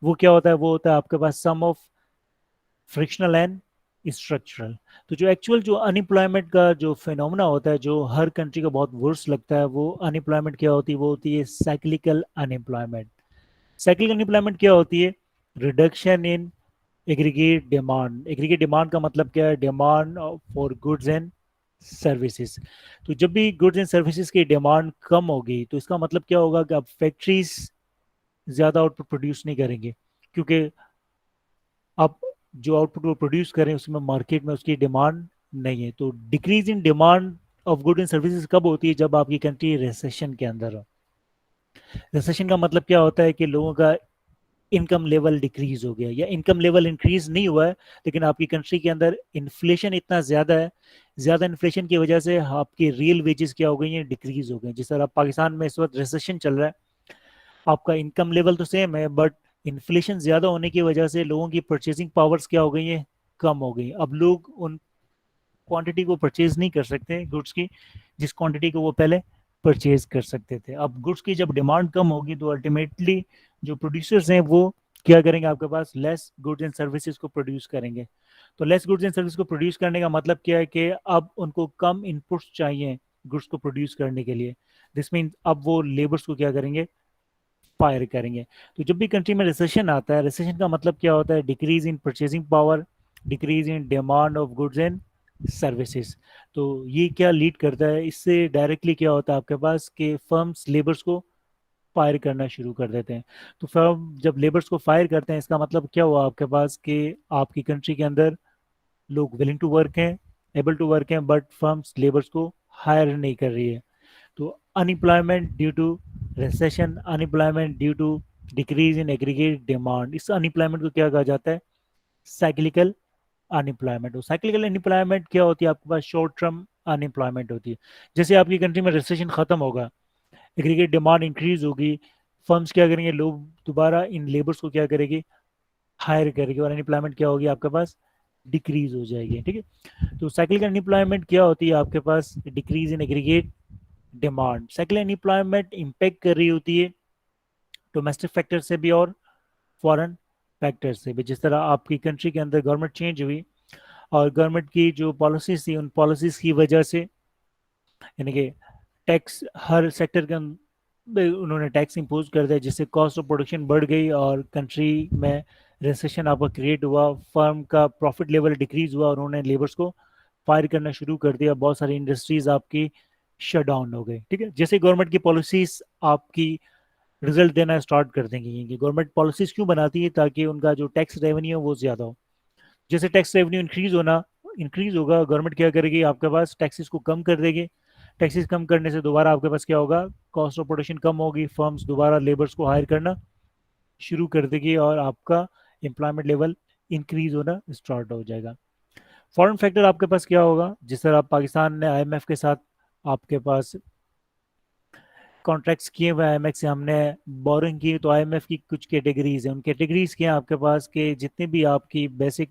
वो क्या होता है, वो होता है आपके पास सम ऑफ फ्रिक्शनल एंड स्ट्रक्चरल। तो जो एक्चुअल जो अनएम्प्लॉयमेंट का जो फिनोमेना होता है, जो हर कंट्री को बहुत वर्स लगता है, वो अनएम्प्लॉयमेंट क्या होती है, वो होती है साइक्लिकल अनएम्प्लॉयमेंट। साइक्लिकल अनएम्प्लॉयमेंट क्या होती है, reduction in aggregate demand. Aggregate demand का मतलब क्या है, demand for goods and services. तो जब भी गुड्स एंड सर्विसेज की डिमांड कम होगी तो इसका मतलब क्या होगा कि अब फैक्ट्रीज ज़्यादा आउटपुट प्रोड्यूस नहीं करेंगे, क्योंकि अब जो आउटपुट वो प्रोड्यूस करें उसमें मार्केट में उसकी डिमांड नहीं है। तो decrease in demand of good and services कब होती है, जब आपकी कंट्री रिसेशन के अंदर हो। रिसेशन का मतलब क्या होता है कि लोगों का इनकम लेवल डिक्रीज हो गया, या इनकम लेवल इंक्रीज नहीं हुआ है लेकिन आपकी कंट्री के अंदर इन्फ्लेशन इतना ज्यादा है, ज्यादा इन्फ्लेशन की वजह से आपकी रियल वेजेस क्या हो गई हैं, डिक्रीज हो गई। जिस तरह पाकिस्तान में इस वक्त रिसेशन चल रहा है, आपका इनकम लेवल तो सेम है बट इन्फ्लेशन ज्यादा होने की वजह से लोगों की परचेसिंग पावर्स क्या हो गई है, कम हो गई। अब लोग उन क्वांटिटी को परचेज नहीं कर सकते गुड्स की, जिस क्वांटिटी को वो पहले परचेज कर सकते थे। अब गुड्स की जब डिमांड कम होगी तो अल्टीमेटली जो प्रोड्यूसर्स हैं वो क्या करेंगे, आपके पास लेस गुड्स एंड सर्विसेज को प्रोड्यूस करेंगे। तो लेस गुड्स एंड सर्विस को प्रोड्यूस करने का मतलब क्या है कि अब उनको कम इनपुट्स चाहिए गुड्स को प्रोड्यूस करने के लिए। दिस मीन अब वो लेबर्स को क्या करेंगे, फायर करेंगे। तो जब भी कंट्री में रिसेशन आता है, रिसेशन का मतलब क्या होता है, decrease in purchasing power, decrease in demand of goods and services. तो ये क्या लीड करता है, इससे डायरेक्टली क्या होता है आपके पास कि फर्म्स लेबर्स को फायर करना शुरू कर देते हैं। तो फर्म जब लेबर्स को फायर करते हैं, इसका मतलब क्या हुआ आपके पास कि आपकी कंट्री के अंदर लोग विलिंग टू वर्क हैं, एबल टू वर्क हैं, बट फर्म्स लेबर्स को हायर नहीं कर रही है। तो unemployment due to recession, unemployment due to decrease in aggregate demand, इस अनएम्प्लॉयमेंट को क्या कहा जाता है, साइक्लिकल अनएम्प्लॉयमेंट। हो साइक्लिकल अनएम्प्लॉयमेंट क्या होती है आपके पास, शॉर्ट टर्म अनएम्प्लॉयमेंट होती है। जैसे आपकी कंट्री में रिसेशन खत्म होगा, एग्रीगेट डिमांड इंक्रीज होगी, फर्म्स क्या करेंगे, लोग दोबारा इन लेबर्स को क्या करेंगे, हायर करेंगे, और अनएम्प्लॉयमेंट क्या होगी आपके पास, डिक्रीज हो जाएगी। ठीक है। तो साइक्लिकल अनएम्प्लॉयमेंट क्या होती है आपके पास, decrease in aggregate demand. Cyclical unemployment impact कर रही होती है डोमेस्टिक फैक्टर से भी और फॉरेन फैक्टर से भी। जिस तरह आपकी कंट्री के अंदर गवर्नमेंट चेंज हुई, और गवर्नमेंट की जो पॉलिसीज थी, उन पॉलिसीज की वजह से, यानी कि टैक्स हर सेक्टर के उन्होंने टैक्स इंपोज कर दिया, जिससे कॉस्ट ऑफ प्रोडक्शन बढ़ गई और कंट्री में रिसेशन आपका क्रिएट हुआ, फर्म का प्रॉफिट लेवल डिक्रीज हुआ, और उन्होंने लेबर्स को फायर करना शुरू कर दिया, बहुत सारी इंडस्ट्रीज आपकी शट डाउन हो गई। ठीक है। जैसे गवर्नमेंट की पॉलिसीज आपकी रिजल्ट देना स्टार्ट कर देंगी, कि गवर्नमेंट पॉलिसीज क्यों बनाती है, ताकि उनका जो टैक्स रेवेन्यू है वो ज्यादा हो। जैसे टैक्स रेवेन्यू इंक्रीज होगा, गवर्नमेंट क्या करेगी, आपके पास टैक्सेस को कम कर देगी। टैक्सेस कम करने से दोबारा आपके पास क्या होगा, कॉस्ट ऑफ प्रोडक्शन कम होगी, फर्म्स दोबारा लेबर्स को हायर करना शुरू कर देगी, और आपका एम्प्लॉयमेंट लेवल इंक्रीज होना स्टार्ट हो जाएगा। फॉरेन फैक्टर आपके पास क्या होगा, जिस तरह पाकिस्तान ने आईएमएफ के साथ आपके पास कॉन्ट्रैक्ट्स किए हुए, आईएमएफ से हमने बोरिंग की, तो आईएमएफ की कुछ कैटेगरीज हैं, उन कैटेगरीज के हैं आपके पास के जितने भी आपकी बेसिक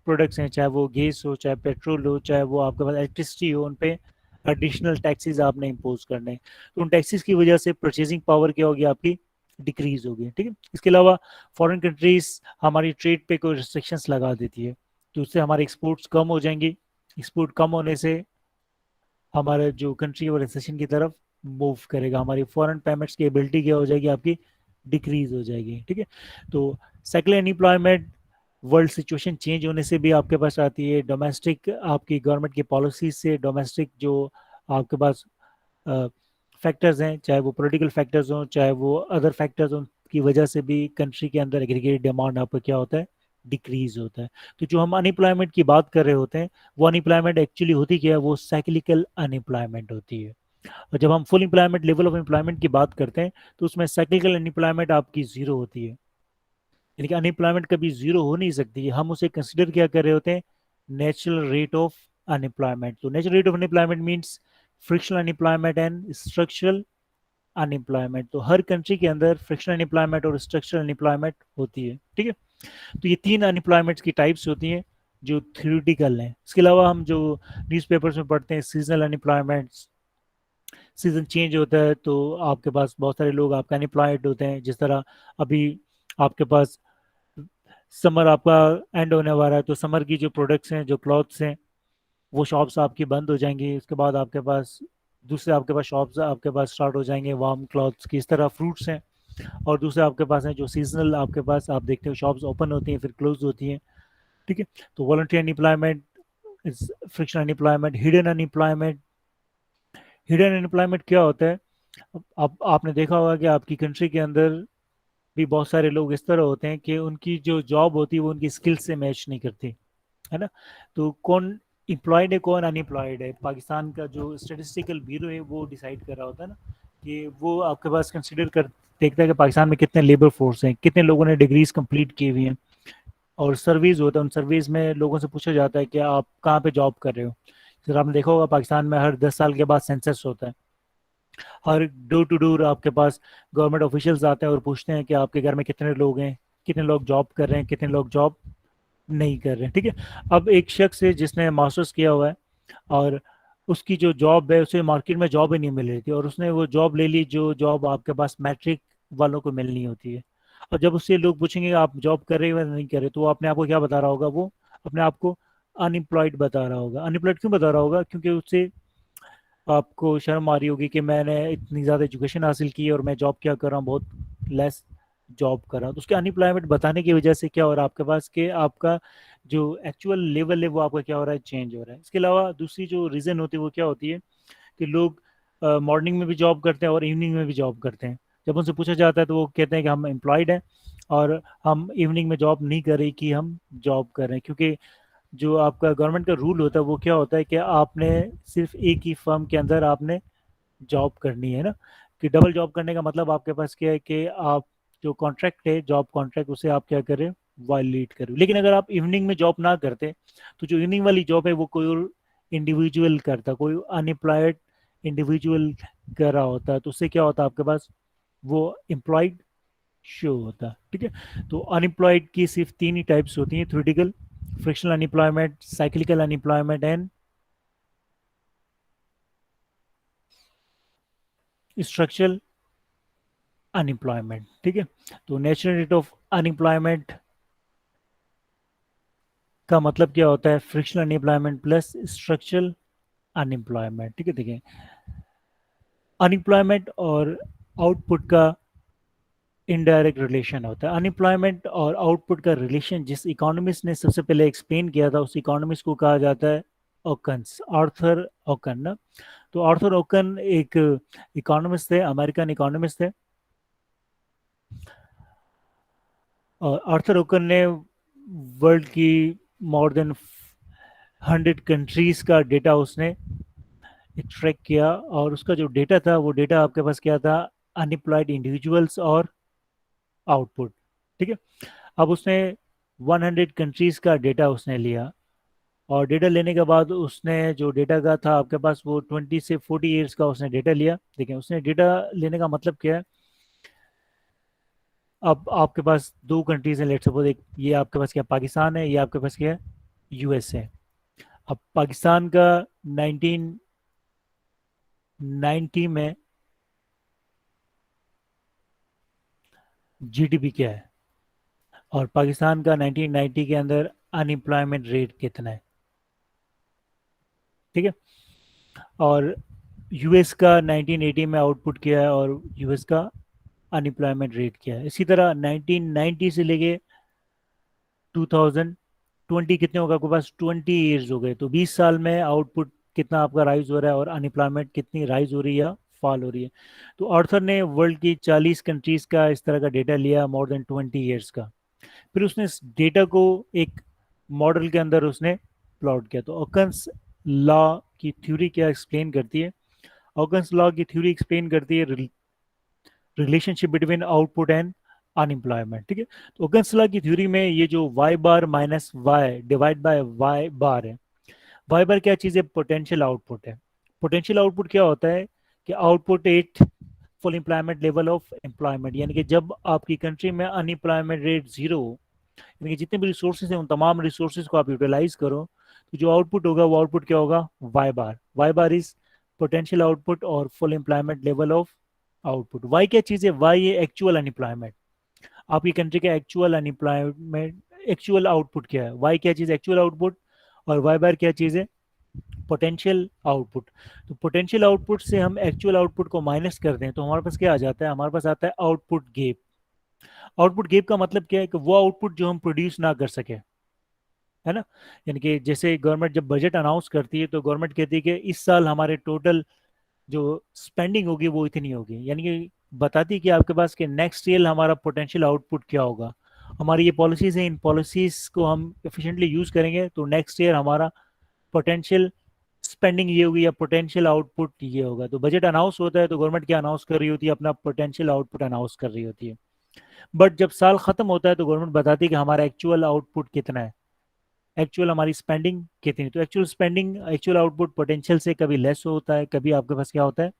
प्रोडक्ट्स हैं, चाहे वो गैस हो, चाहे पेट्रोल हो, चाहे वो आपके पास इलेक्ट्रिसिटी हो, उन पे एडिशनल टैक्सेस आपने इम्पोज करने हैं। तो उन टैक्सेस की वजह से परचेजिंग पावर क्या होगी आपकी, डिक्रीज होगी। ठीक है। इसके अलावा फॉरेन कंट्रीज हमारी ट्रेड पे कोई रिस्ट्रिक्शंस लगा देती है, तो उससे हमारे एक्सपोर्ट्स कम हो जाएंगे। एक्सपोर्ट कम होने से हमारा जो कंट्री वो रिसेशन की तरफ मूव करेगा, हमारी फॉरेन पेमेंट्स की एबिलिटी क्या हो जाएगी आपकी, डिक्रीज हो जाएगी। ठीक है। तो secular unemployment world situation change होने से भी आपके पास आती है, डोमेस्टिक आपकी गवर्नमेंट की पॉलिसी से, डोमेस्टिक जो आपके पास फैक्टर्स हैं, चाहे वो पॉलिटिकल फैक्टर्स हों, चाहे वो अदर फैक्टर्स हों, की वजह से भी कंट्री के अंदर एग्रीगेट डिमांड आपका क्या होता है, डिक्रीज होता है। तो जो हम अनएम्प्लॉयमेंट की बात कर रहे होते हैं, वो अनएम्प्लॉयमेंट एक्चुअली होती क्या है, वो साइक्लिकल अनएम्प्लॉयमेंट होती है। और जब हम full employment, level of employment की बात करते हैं, तो उसमें साइक्लिकल अनएम्प्लॉयमेंट आपकी जीरो होती है। यानी कि अनएम्प्लॉयमेंट कभी जीरो हो नहीं सकती है, हम उसे कंसिडर क्या कर रहे होते हैं, नेचुरल रेट ऑफ अनएम्प्लॉयमेंट। तो natural rate of unemployment means frictional unemployment and structural unemployment. तो हर कंट्री के अंदर फ्रिक्शनल अनएम्प्लॉयमेंट और स्ट्रक्चरल अनएम्प्लॉयमेंट होती है। ठीक है। तो ये तीन अनएम्प्लॉयमेंट की टाइप्स होती हैं जो थ्योरेटिकल हैं। इसके अलावा हम जो न्यूज़पेपर्स में पढ़ते हैं, सीजनल अनएम्प्लॉयमेंट, सीजन चेंज होता है तो आपके पास बहुत सारे लोग आपका अनएम्प्लॉयड होते हैं। जिस तरह अभी आपके पास समर आपका एंड होने वाला है, तो समर की जो प्रोडक्ट्स हैं, जो क्लॉथ्स हैं, वो शॉप्स आपकी बंद हो जाएंगी। उसके बाद आपके पास दूसरे आपके पास शॉप्स आपके पास स्टार्ट हो जाएंगे वार्म क्लॉथ्स की। इस तरह फ्रूट्स हैं, और दूसरे आपके पास हैं जो सीजनल, आपके पास आप देखते हो शॉप्स ओपन होती हैं फिर क्लोज होती हैं। ठीक है। तो voluntary unemployment, frictional unemployment, hidden unemployment. Hidden unemployment क्या होता है, अब आपने देखा होगा कि आपकी कंट्री के अंदर भी बहुत सारे लोग इस तरह होते हैं कि उनकी जो जॉब होती है वो उनकी स्किल से मैच नहीं करती, है ना। तो कौन एम्प्लॉयड है, कौन अनएम्प्लॉयड है, पाकिस्तान का जो स्टेटिस्टिकल ब्यूरो है वो डिसाइड कर रहा होता है ना, कि वो आपके पास कंसिडर कर देखता है कि पाकिस्तान में कितने लेबर फोर्स हैं, कितने लोगों ने डिग्रीज कंप्लीट की हुई हैं। और सर्विस होता है, उन सर्विस में लोगों से पूछा जाता है कि आप कहाँ पे जॉब कर रहे हो। सर आपने देखा होगा पाकिस्तान में हर 10 साल के बाद सेंसस होता है, हर डोर टू डोर आपके पास गवर्नमेंट ऑफिशियल्स आते हैं और पूछते हैं कि आपके घर में कितने लोग हैं, कितने लोग जॉब कर रहे हैं, कितने लोग जॉब नहीं कर रहे हैं। ठीक है। अब एक शख्स है जिसने मास्टर्स किया हुआ है, और उसकी जो जॉब है, उसे मार्केट में जॉब ही नहीं मिल रही थी, और उसने वो जॉब ले ली जो जॉब आपके पास मैट्रिक वालों को मिलनी होती है। और जब उससे लोग पूछेंगे आप जॉब कर रहे हो या नहीं कर रहे, तो वो अपने आप को क्या बता रहा होगा, वो अपने आप को अनएम्प्लॉयड बता रहा होगा। अनएम्प्लॉयड क्यों बता रहा होगा, क्योंकि उससे आपको शर्म आ रही होगी कि मैंने इतनी ज़्यादा एजुकेशन हासिल की और मैं जॉब क्या कर रहा हूँ, बहुत लेस जॉब कर रहा हूँ। तो उसके अनएम्प्लॉयमेंट बताने की वजह से क्या हो रहा है आपके पास, कि आपका जो एक्चुअल लेवल है वो आपका क्या हो रहा है, चेंज हो रहा है। इसके अलावा दूसरी जो रीज़न होती है वो क्या होती है कि लोग मॉर्निंग में भी जॉब करते हैं और इवनिंग में भी जॉब करते हैं। जब उनसे पूछा जाता है तो वो कहते हैं कि हम एम्प्लॉयड हैं और हम इवनिंग में जॉब नहीं कर रही कि हम जॉब कर रहे हैं, क्योंकि जो आपका गवर्नमेंट का रूल होता है वो क्या होता है कि आपने सिर्फ एक ही फर्म के अंदर आपने जॉब करनी है ना, कि डबल जॉब करने का मतलब आपके पास क्या है कि आप जो कॉन्ट्रैक्ट है, जॉब कॉन्ट्रैक्ट, उसे आप क्या करें, वायलेट करें। लेकिन अगर आप इवनिंग में जॉब ना करते तो जो इवनिंग वाली जॉब है वो कोई और इंडिविजुअल करता, कोई अनएम्प्लॉयड इंडिविजुअल कर रहा होता, तो उससे क्या होता आपके पास, वो एम्प्लॉयड शो होता। ठीक है, तो अनएम्प्लॉयड की सिर्फ तीन ही टाइप्स होती हैं, theoretical, frictional unemployment, cyclical unemployment and structural unemployment. ठीक है, तो नेचुरल रेट ऑफ अनएम्प्लॉयमेंट का मतलब क्या होता है, frictional unemployment plus structural unemployment. ठीक है, देखिए अनएम्प्लॉयमेंट और आउटपुट का इनडायरेक्ट रिलेशन होता है। अनएम्प्लॉयमेंट और आउटपुट का रिलेशन जिस इकोनॉमिस्ट ने सबसे पहले एक्सप्लेन किया था उस इकोनॉमिस्ट को कहा जाता है ओकन्स, आर्थर ओकन ना। तो आर्थर ओकन एक इकोनॉमिस्ट थे, अमेरिकन इकोनॉमिस्ट थे, और आर्थर ओकन ने वर्ल्ड की मोर देन 100 कंट्रीज का डेटा उसने ट्रैक किया, और उसका जो डेटा था वो डेटा आपके पास क्या था, अनएम्प्लॉयड इंडिविजुअल्स और आउटपुट। ठीक है, अब उसने 100 कंट्रीज का डेटा उसने लिया, और डेटा लेने के बाद उसने जो डेटा का था आपके पास वो 20 से 40 ईयर्स का उसने डेटा लिया। देखिए उसने डेटा लेने का मतलब क्या है, अब आपके पास दो कंट्रीज हैं, लेट सपोज एक ये आपके पास क्या पाकिस्तान है, ये आपके पास क्या है, यूएस है। अब पाकिस्तान का 1990 में जीडीपी क्या है, और पाकिस्तान का 1990 के अंदर अनएम्प्लॉयमेंट रेट कितना है। ठीक है, और यूएस का 1980 में आउटपुट क्या है, और यूएस का अनएम्प्लॉयमेंट रेट क्या है। इसी तरह 1990 से लेके 2020 कितने होगा आपके पास, 20 ईयर्स हो गए, तो 20 साल में आउटपुट कितना आपका राइज हो रहा है और अनएम्प्लॉयमेंट कितनी राइज हो रही है या फॉल हो रही है। तो आर्थर ने वर्ल्ड की 40 कंट्रीज का इस तरह का डेटा लिया मोर देन 20 ईयर्स का, फिर उसने इस डेटा को एक मॉडल के अंदर उसने प्लॉट किया। तो ऑकन्स लॉ की थ्योरी क्या एक्सप्लेन करती है, ऑकन्स लॉ की थ्योरी एक्सप्लेन करती है relationship between output and unemployment. ठीक है, तो ऑकन्स लॉ की थ्योरी में ये जो Y bar minus Y divide by Y bar है, वाई बार क्या चीज़ है, पोटेंशियल आउटपुट है। पोटेंशियल आउटपुट क्या होता है कि output at full employment level of employment, यानी कि जब आपकी कंट्री में अनएम्प्लॉयमेंट रेट जीरो, यानी कि जितने भी रिसोर्सेज हैं उन तमाम रिसोर्सेज को आप यूटिलाइज करो, तो जो आउटपुट होगा वो आउटपुट क्या होगा, Y bar. Y bar is potential output और full employment level of output. Y क्या चीज़ है, वाई है एक्चुअल अनएम्प्लॉयमेंट, आपकी कंट्री का एक्चुअल अनएम्प्लॉयमेंट, एक्चुअल आउटपुट क्या है, वाई क्या चीज़, एक्चुअल आउटपुट, और वाई बार क्या चीज़ है, पोटेंशियल आउटपुट। तो पोटेंशियल आउटपुट से हम एक्चुअल आउटपुट को माइनस कर दें तो हमारे पास क्या आ जाता है, हमारे पास आता है आउटपुट गेप। आउटपुट गेप का मतलब क्या है कि वो आउटपुट जो हम प्रोड्यूस ना कर सके, है ना। यानी कि जैसे गवर्नमेंट जब बजट अनाउंस करती है तो गवर्नमेंट कहती है कि इस साल हमारे टोटल जो स्पेंडिंग होगी वो इतनी होगी, यानी कि बताती है कि आपके पास के नेक्स्ट ईयर हमारा पोटेंशियल आउटपुट क्या होगा। हमारी ये पॉलिसीज हैं, इन पॉलिसीज को हम एफिशिएंटली यूज करेंगे तो नेक्स्ट ईयर हमारा पोटेंशियल स्पेंडिंग ये होगी या पोटेंशियल आउटपुट ये होगा। तो बजट अनाउंस होता है तो गवर्नमेंट क्या अनाउंस कर रही होती है, अपना पोटेंशियल आउटपुट अनाउंस कर रही होती है। बट जब साल खत्म होता है तो गवर्नमेंट बताती है कि हमारा एक्चुअल आउटपुट कितना है, एक्चुअल हमारी स्पेंडिंग कितनी। तो actual spending, actual output potential से कभी लेस होता है, कभी आपके पास क्या होता है,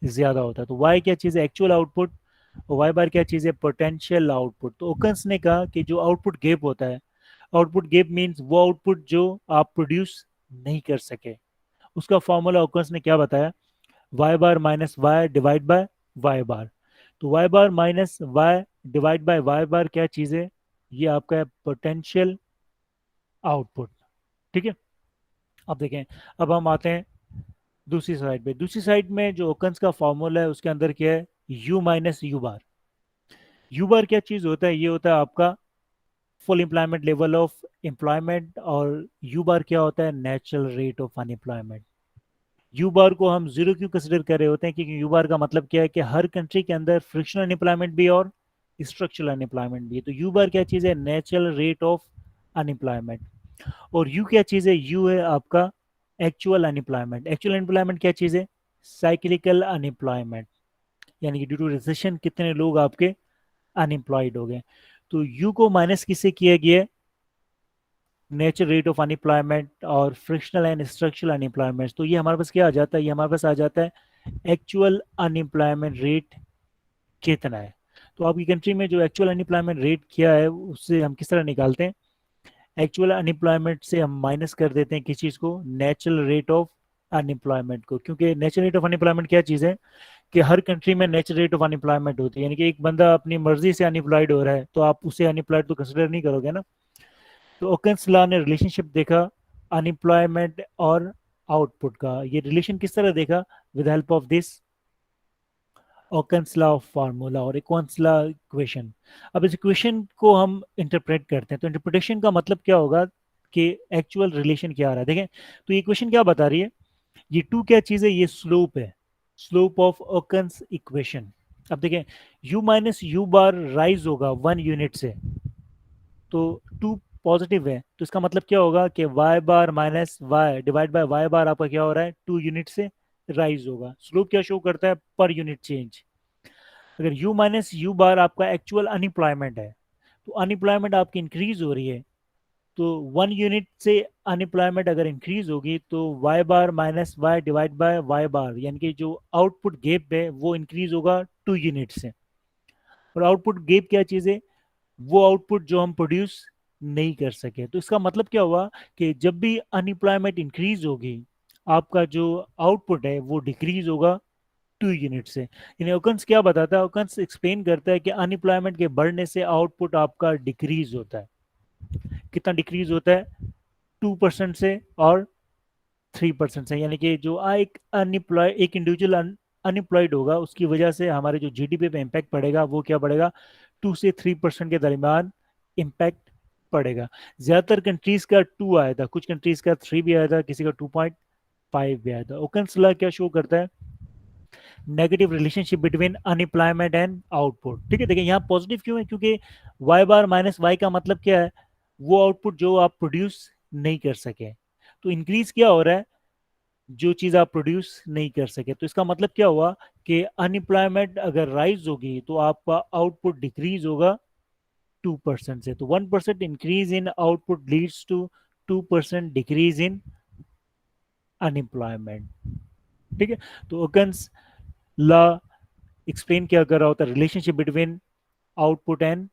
ज्यादा होता है। तो वाई क्या चीज़ है, एक्चुअल आउटपुट, और वाई बार क्या चीज़ है, पोटेंशियल आउटपुट। तो ओकन्स ने कहा कि जो आउटपुट गेप होता है, आउटपुट गेप मीन्स वो आउटपुट जो आप प्रोड्यूस नहीं कर सके, उसका फॉर्मूला ओकन्स ने क्या बताया, Y bar minus Y divide by Y bar. तो Y bar minus Y divide by Y bar क्या चीज़ है, ये आपका है पोटेंशियल आउटपुट। ठीक है, अब देखें, अब हम आते हैं दूसरी साइड पे। दूसरी साइड में जो ओकन्स का फॉर्मूला है उसके अंदर क्या है, U minus U bar. U bar क्या चीज़ होता है, ये होता है आपका full employment level of employment, और यू बार क्या होता है, natural rate of unemployment. U bar को हम जीरो क्यों कंसिडर कर रहे होते हैं, क्योंकि यू बार का मतलब क्या है कि हर कंट्री के अंदर फ्रिक्शनल अनएम्प्लॉयमेंट भी है और स्ट्रक्चरल अनएम्प्लॉयमेंट भी है। तो यू बार क्या चीज़ है, नेचुरल रेट ऑफ अनएम्प्लॉयमेंट। और यू क्या चीज़ है, यू है आपका एक्चुअल अनएम्प्लॉयमेंट। एक्चुअल अनएम्प्लॉयमेंट क्या चीज़ है, साइक्लिकल अनएम्प्लॉयमेंट, यानी कि ड्यू टू रिसेशन कितने लोग आपके अनएम्प्लॉयड हो गए। तो यू को माइनस किससे किया गया है, नेचुरल रेट ऑफ अनएम्प्लॉयमेंट और फ्रिक्शनल एंड स्ट्रक्चरल अनएम्प्लॉयमेंट। तो ये हमारे पास क्या आ जाता है, ये हमारे पास आ जाता है एक्चुअल अनएम्प्लॉयमेंट रेट कितना है। तो आपकी कंट्री में जो एक्चुअल अनएम्प्लॉयमेंट रेट क्या है, उससे हम किस तरह निकालते हैं, एक्चुअल अनएम्प्लॉयमेंट से हम माइनस कर देते हैं किस चीज़ को, नेचुरल रेट ऑफ अनएम्प्लॉयमेंट को। क्योंकि नेचुरल रेट ऑफ अनएम्प्लॉयमेंट क्या चीज़ है कि हर कंट्री में नेचुरल रेट ऑफ अनएम्प्लॉयमेंट होती है, यानी कि एक बंदा अपनी मर्जी से अनएम्प्लॉयड हो रहा है तो आप उसे अनएम्प्लॉयड तो कंसिडर नहीं करोगे ना। तो ओकेन्स लॉ ने रिलेशनशिप देखा अनएम्प्लॉयमेंट और आउटपुट का। ये रिलेशन किस तरह देखा, with help of this Okun's law formula और इक्वेन्स लॉ इक्वेशन। अब इस इक्वेशन को हम इंटरप्रेट करते हैं, तो इंटरप्रिटेशन का मतलब क्या होगा कि एक्चुअल रिलेशन क्या आ रहा है। देखें तो ये इक्वेशन क्या बता रही है, ये टू क्या चीज है, ये स्लोप है, स्लोप ऑफ ओकेन्स इक्वेशन। अब देखें u माइनस यू बार राइज होगा 1 यूनिट से, तो टू पॉजिटिव है, तो इसका मतलब क्या होगा कि y bar minus Y divide by y bar आपका क्या हो रहा है, 2 यूनिट से राइज होगा। स्लोप क्या शो करता है, पर यूनिट चेंज। अगर u माइनस यू बार आपका एक्चुअल अनएम्प्लॉयमेंट है, तो अनएम्प्लॉयमेंट आपकी इंक्रीज हो रही है, तो 1 यूनिट से अनएम्प्लॉयमेंट अगर इंक्रीज होगी तो y bar minus Y divide by y bar, यानी कि जो आउटपुट गैप है वो इंक्रीज होगा 2 यूनिट से। और आउटपुट गैप क्या चीज़ है, वो आउटपुट जो हम प्रोड्यूस नहीं कर सके। तो इसका मतलब क्या हुआ कि जब भी अनएम्प्लॉयमेंट इंक्रीज होगी, आपका जो आउटपुट है वो डिक्रीज होगा 2 यूनिट से। यानी ओकन्स क्या बताता है, ओकन्स एक्सप्लेन करता है कि अनएम्प्लॉयमेंट के बढ़ने से आउटपुट आपका डिक्रीज होता है। कितना डिक्रीज होता है, 2% से और 3% से। यानी कि जो एक अनएम्प्लॉय एक इंडिविजुअल अनएम्प्लॉयड होगा, उसकी वजह से हमारे जो जीडीपी पे इम्पैक्ट पड़ेगा वो क्या पड़ेगा, 2 से 3% के दरमियान इम्पैक्ट पड़ेगा। ज्यादातर कंट्रीज का 2 आया था, कुछ कंट्रीज का 3 भी आया था, किसी का 2.5 भी आया था। ओकन्स लॉ क्या शो करता है, negative relationship between unemployment and output. ठीक है, देखिए यहाँ पॉजिटिव क्यों है, क्योंकि वाई बार माइनस वाई का मतलब क्या है, वो आउटपुट जो आप प्रोड्यूस नहीं कर सके। तो इंक्रीज क्या हो रहा है, जो चीज आप प्रोड्यूस नहीं कर सके। तो इसका मतलब क्या हुआ कि अनएम्प्लॉयमेंट अगर राइज होगी तो आपका आउटपुट डिक्रीज होगा 2% से। तो 1% increase in output leads to 2% decrease in unemployment. ठीक है, तो ओकन्स लॉ एक्सप्लेन क्या कर रहा होता है, relationship between output and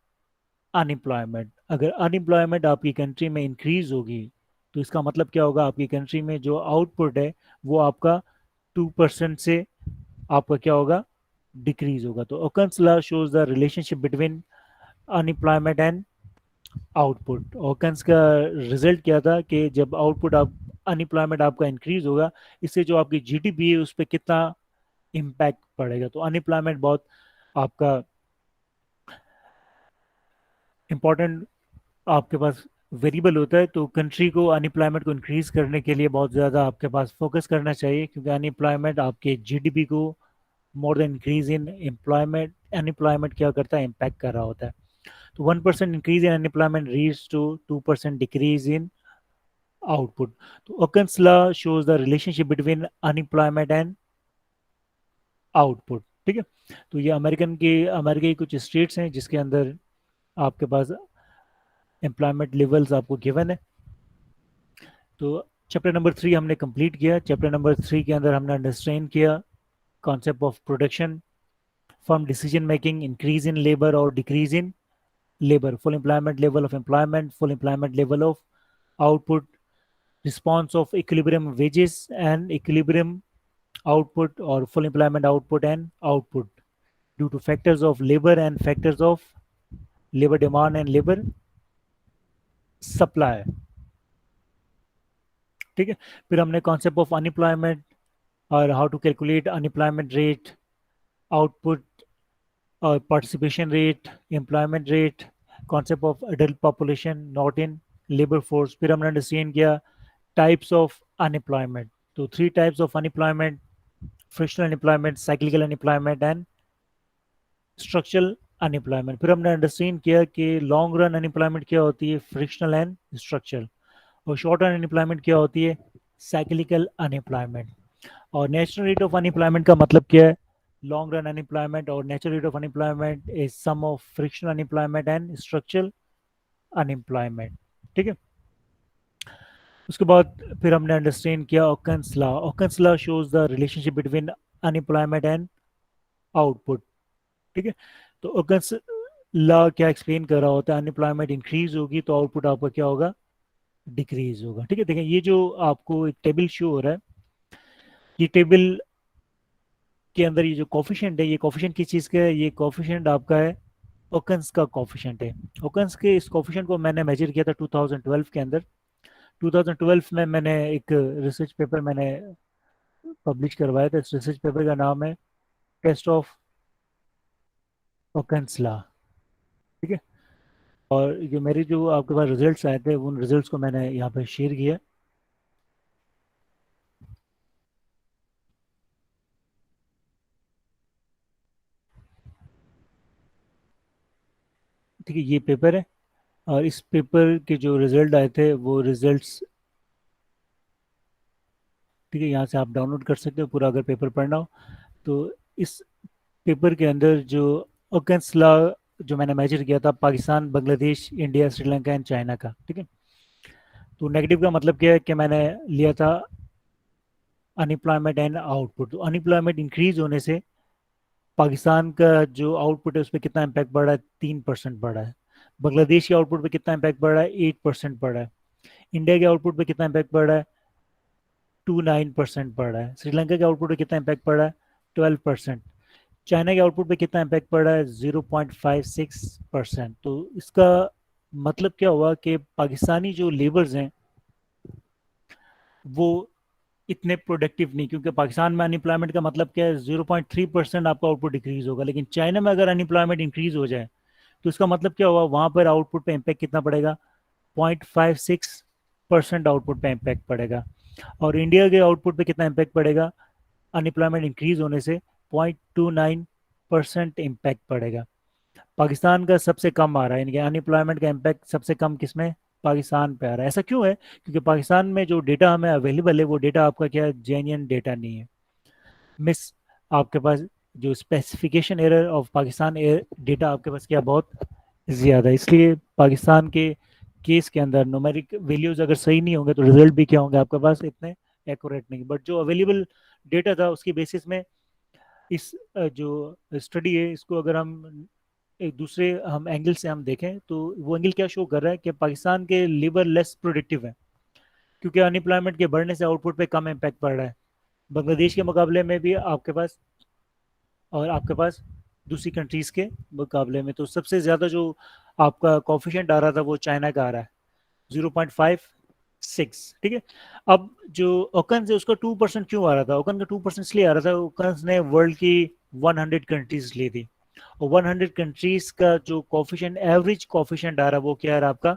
unemployment. अगर अनएम्प्लॉयमेंट आपकी कंट्री में इंक्रीज होगी तो इसका मतलब क्या होगा, आपकी कंट्री में जो आउटपुट है वो आपका 2% से आपका क्या होगा, डिक्रीज होगा। तो Okun's law shows the relationship between unemployment and output. Okun's का रिजल्ट क्या था कि जब आउटपुट आप अनएम्प्लॉयमेंट आपका इंक्रीज होगा, इससे जो आपकी जीडीपी है उस पर कितना इम्पैक्ट पड़ेगा। तो अनएम्प्लॉयमेंट बहुत आपका इम्पोर्टेंट आपके पास वेरिएबल होता है। तो कंट्री को अनएम्प्लॉयमेंट को इंक्रीज करने के लिए बहुत ज़्यादा आपके पास फोकस करना चाहिए, क्योंकि अनएम्प्लॉयमेंट आपके जीडीपी को more than increase in employment, unemployment क्या करता है, इम्पैक्ट कर रहा होता है। तो 1% increase in unemployment reads to 2% decrease in output. तो Okun's law shows the relationship between unemployment and output. ठीक है, तो ये अमेरिका की कुछ स्टेट्स हैं जिसके अंदर आपके पास एम्प्लॉयमेंट लेवल्स आपको गिवन है। तो चैप्टर नंबर 3 हमने कंप्लीट किया। चैप्टर नंबर 3 के अंदर हमने अंडरस्टैंड किया concept of production, firm decision making, increase in labour और decrease in labour, full employment level of employment, full employment level of output, response of equilibrium wages and equilibrium output, और full employment output and output due to factors of labour and factors of labour demand and labour supply. ठीक है, फिर हमने कॉन्सेप्ट ऑफ अनएम्प्लॉयमेंट और how to calculate unemployment rate, output और participation rate, employment rate, concept of adult population not in labour force. फिर हमने अंडरस्टैंड किया टाइप्स ऑफ अनएम्प्लॉयमेंट। तो three types of unemployment, frictional unemployment, cyclical unemployment and structural unemployment. फिर हमने अंडरस्टैंड किया कि लॉन्ग रन अनएम्प्लॉयमेंट क्या होती है, फ्रिक्शनल एंड स्ट्रक्चरल, और शॉर्ट रन अनएम्प्लॉयमेंट क्या होती है, साइक्लिकल अनएम्प्लॉयमेंट। और नेचुरल रेट ऑफ अनएम्प्लॉयमेंट का मतलब क्या है, लॉन्ग रन अनएम्प्लॉयमेंट और natural rate of unemployment is sum of frictional unemployment and structural unemployment. ठीक है। उसके बाद फिर हमने अंडरस्टैंड किया Okun's law. Okun's law shows the relationship between unemployment and output. ठीक है। तो ऑकन्स लॉ क्या एक्सप्लेन कर रहा होता है, अनएम्प्लॉयमेंट इंक्रीज होगी तो आउटपुट आपका क्या होगा, डिक्रीज होगा। ठीक है। देखें ये जो आपको एक टेबल शो हो रहा है, ये टेबल के अंदर ये जो कोफिशिएंट है, ये कोफिशिएंट किस चीज़ का है, ये कोफिशिएंट आपका है ओकन्स का कोफिशिएंट है। ओकन्स के इस कोफिशिएंट को मैंने मेजर किया था 2012 के अंदर। 2012 में मैंने एक रिसर्च पेपर मैंने पब्लिश करवाया था। इस रिसर्च पेपर का नाम है टेस्ट ऑफ ओकन्स लॉ। ठीक है। और जो मेरे जो आपके पास रिजल्ट्स आए थे उन रिजल्ट्स को मैंने यहाँ पे शेयर किया। ठीक है, ये पेपर है। और इस पेपर के जो रिजल्ट आए थे वो रिजल्ट्स, ठीक है, यहाँ से आप डाउनलोड कर सकते हो पूरा अगर पेपर पढ़ना हो तो। इस पेपर के अंदर जो ओकेंस लॉ जो मैंने मेजर किया था Pakistan, Bangladesh, India, Sri Lanka and China का। ठीक है। तो नेगेटिव का मतलब क्या है कि मैंने लिया था अनएम्प्लॉयमेंट एंड आउटपुट। तो अनएम्प्लॉयमेंट इंक्रीज होने से पाकिस्तान का जो आउटपुट है उस पर कितना इम्पैक्ट बढ़ रहा है, 3% बढ़ रहा है। बांग्लादेश के आउटपुट पे कितना इम्पैक्ट बढ़ रहा है, 8% बढ़ रहा है। इंडिया के आउटपुट पे कितना इम्पैक्ट बढ़ रहा है, 29% बढ़ रहा है। श्रीलंका के आउटपुट पे कितना इम्पैक्ट पड़ रहा है, 12%। चाइना के आउटपुट पे कितना इम्पैक्ट पड़ रहा है, 0.56%। तो इसका मतलब क्या हुआ कि पाकिस्तानी जो लेबर्स हैं वो इतने प्रोडक्टिव नहीं, क्योंकि पाकिस्तान में अनएम्प्लॉयमेंट का मतलब क्या है, 0.3% आपका आउटपुट डिक्रीज होगा। लेकिन चाइना में अगर अनएम्प्लॉयमेंट इंक्रीज हो जाए तो इसका मतलब क्या हुआ, वहां पर आउटपुट पे इम्पैक्ट कितना पड़ेगा, 0.56% आउटपुट पे इम्पैक्ट पड़ेगा। और इंडिया के आउटपुट पे कितना इम्पैक्ट पड़ेगा, अनएम्प्लॉयमेंट इंक्रीज होने से 0.29% इम्पैक्ट पड़ेगा। पाकिस्तान का सबसे कम आ रहा है, यानी कि अनएम्प्लॉयमेंट का इम्पैक्ट सबसे कम किसमें, पाकिस्तान पे आ रहा है। ऐसा क्यों है, क्योंकि पाकिस्तान में जो डेटा हमें अवेलेबल है वो डेटा आपका क्या है, जेन्युइन डेटा नहीं है। मिस आपके पास जो specification error of Pakistan data आपके पास क्या बहुत ज़्यादा है। इसलिए पाकिस्तान के केस के अंदर न्यूमेरिक वैल्यूज अगर सही नहीं होंगे तो रिजल्ट भी क्या होंगे आपके पास, इतने एक्यूरेट नहीं। बट जो अवेलेबल डेटा था उसकी बेसिस में इस जो स्टडी है इसको अगर हम एक दूसरे हम एंगल से हम देखें तो वो एंगल क्या शो कर रहा है कि पाकिस्तान के लेबर लेस प्रोडक्टिव है, क्योंकि अनएम्प्लॉयमेंट के बढ़ने से आउटपुट पे कम इम्पैक्ट पड़ रहा है बांग्लादेश के मुकाबले में भी आपके पास, और आपके पास दूसरी कंट्रीज के मुकाबले में। तो सबसे ज़्यादा जो आपका कॉफिशिएंट आ रहा था वो चाइना का आ रहा है, 0.56। ठीक है। अब जो ओकन है उसका 2% क्यों आ रहा था, ओकन का 2% इसलिए आ रहा था, ओकन ने वर्ल्ड की 100 कंट्रीज ली थी और 100 कंट्रीज का जो कॉफिशिएंट एवरेज कॉफिशिएंट आ रहा है वो क्या आ रहा है आपका,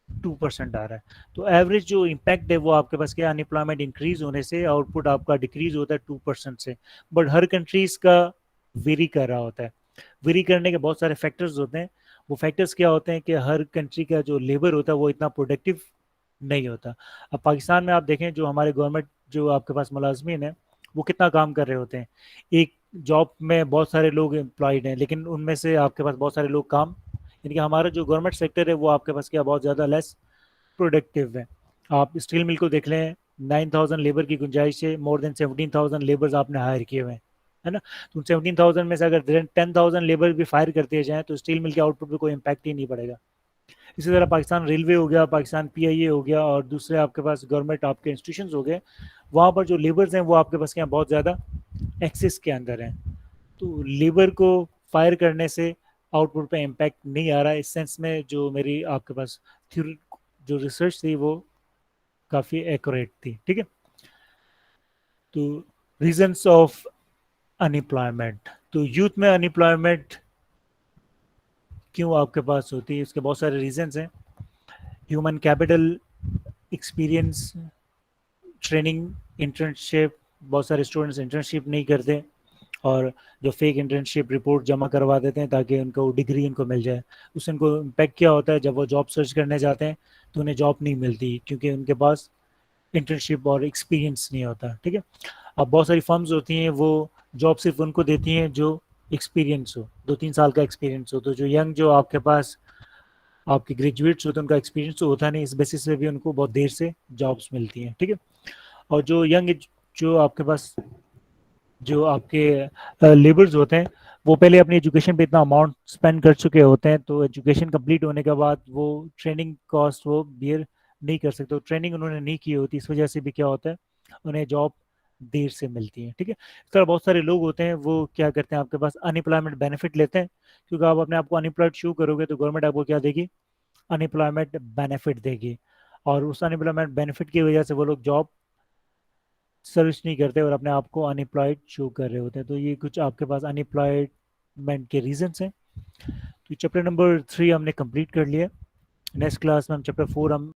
2% आ रहा है। तो एवरेज जो इम्पैक्ट है वो आपके पास क्या, अनएम्प्लॉयमेंट इंक्रीज होने से आउटपुट आपका डिक्रीज होता है 2% से। बट हर कंट्रीज का वेरी कर रहा होता है। वेरी करने के बहुत सारे फैक्टर्स होते हैं। वो फैक्टर्स क्या होते हैं कि हर कंट्री का जो लेबर होता है वो इतना प्रोडक्टिव नहीं होता। अब पाकिस्तान में आप देखें जो हमारे गवर्नमेंट जो आपके पास मुलाजमीन है वो कितना काम कर रहे होते हैं। एक जॉब में बहुत सारे लोग एम्प्लॉयड हैं लेकिन उनमें से आपके पास बहुत सारे लोग काम, यानी कि हमारा जो गवर्नमेंट सेक्टर है वो आपके पास क्या बहुत ज़्यादा लेस प्रोडक्टिव है। आप स्टील मिल को देख लें, 9,000 लेबर की गुंजाइश है, मोर देन 17,000 लेबर्स आपने हायर किए हुए हैं, है ना। तो 17,000 में से अगर 10,000 लेबर भी फायर करते जाएँ तो स्टील मिल के आउटपुट पे कोई इम्पैक्ट ही नहीं पड़ेगा। इसी तरह पाकिस्तान रेलवे हो गया, पाकिस्तान पीआईए हो गया और दूसरे आपके पास गवर्नमेंट आपके इंस्टीट्यूशंस हो गए, वहाँ पर जो लेबर्स हैं वो आपके पास क्या बहुत ज़्यादा एक्सेस के अंदर हैं। तो लेबर को फायर करने से आउटपुट पे इम्पैक्ट नहीं आ रहा है। इस सेंस में जो मेरी आपके पास थ्योरी जो रिसर्च थी वो काफ़ी एक्यूरेट थी। ठीक है। तो रीजंस ऑफ अनएम्प्लॉयमेंट, तो यूथ में अनएम्प्लॉयमेंट क्यों आपके पास होती है, इसके बहुत सारे रीजंस हैं। Human capital, experience, training, internship, बहुत सारे स्टूडेंट्स इंटर्नशिप नहीं करते और जो फेक इंटर्नशिप रिपोर्ट जमा करवा देते हैं ताकि उनको डिग्री उनको मिल जाए। उससे उनको इम्पैक्ट क्या होता है, जब वो जॉब सर्च करने जाते हैं तो उन्हें जॉब नहीं मिलती क्योंकि उनके पास इंटर्नशिप और एक्सपीरियंस नहीं होता। ठीक है। अब बहुत सारी फर्म्स होती हैं वो जॉब सिर्फ उनको देती हैं जो एक्सपीरियंस हो, 2-3 साल का एक्सपीरियंस हो। तो जो यंग, जो आपके पास आपके ग्रेजुएट्स होते हैं, उनका एक्सपीरियंस तो होता नहीं, इस बेसिस पे भी उनको बहुत देर से जॉब्स मिलती हैं। ठीक है। और जो यंग, जो आपके पास जो आपके लेबर्स होते हैं, वो पहले अपनी एजुकेशन पे इतना अमाउंट स्पेंड कर चुके होते हैं, तो एजुकेशन कंप्लीट होने के बाद वो ट्रेनिंग कॉस्ट वो बियर नहीं कर सकते। तो ट्रेनिंग उन्होंने नहीं की होती, इस वजह से भी क्या होता है, उन्हें जॉब देर से मिलती है। ठीक है। इस तरह बहुत सारे लोग होते हैं वो क्या करते हैं, आपके पास अनएम्प्लॉयमेंट बेनिफिट लेते हैं, क्योंकि आप अपने आप को अनएम्प्लॉयड शो करोगे तो गवर्नमेंट आपको क्या देगी, अनएम्प्लॉयमेंट बेनिफिट देगी। और उस अनएम्प्लॉयमेंट बेनिफिट की वजह से वो लोग जॉब सर्च नहीं करते और अपने आप को अनएम्प्लॉयड शो कर रहे होते हैं। तो ये कुछ आपके पास अनएम्प्लॉयमेंट के रीजंस हैं। तो चैप्टर नंबर 3 हमने कंप्लीट कर लिया। नेक्स्ट क्लास में हम चैप्टर 4 हम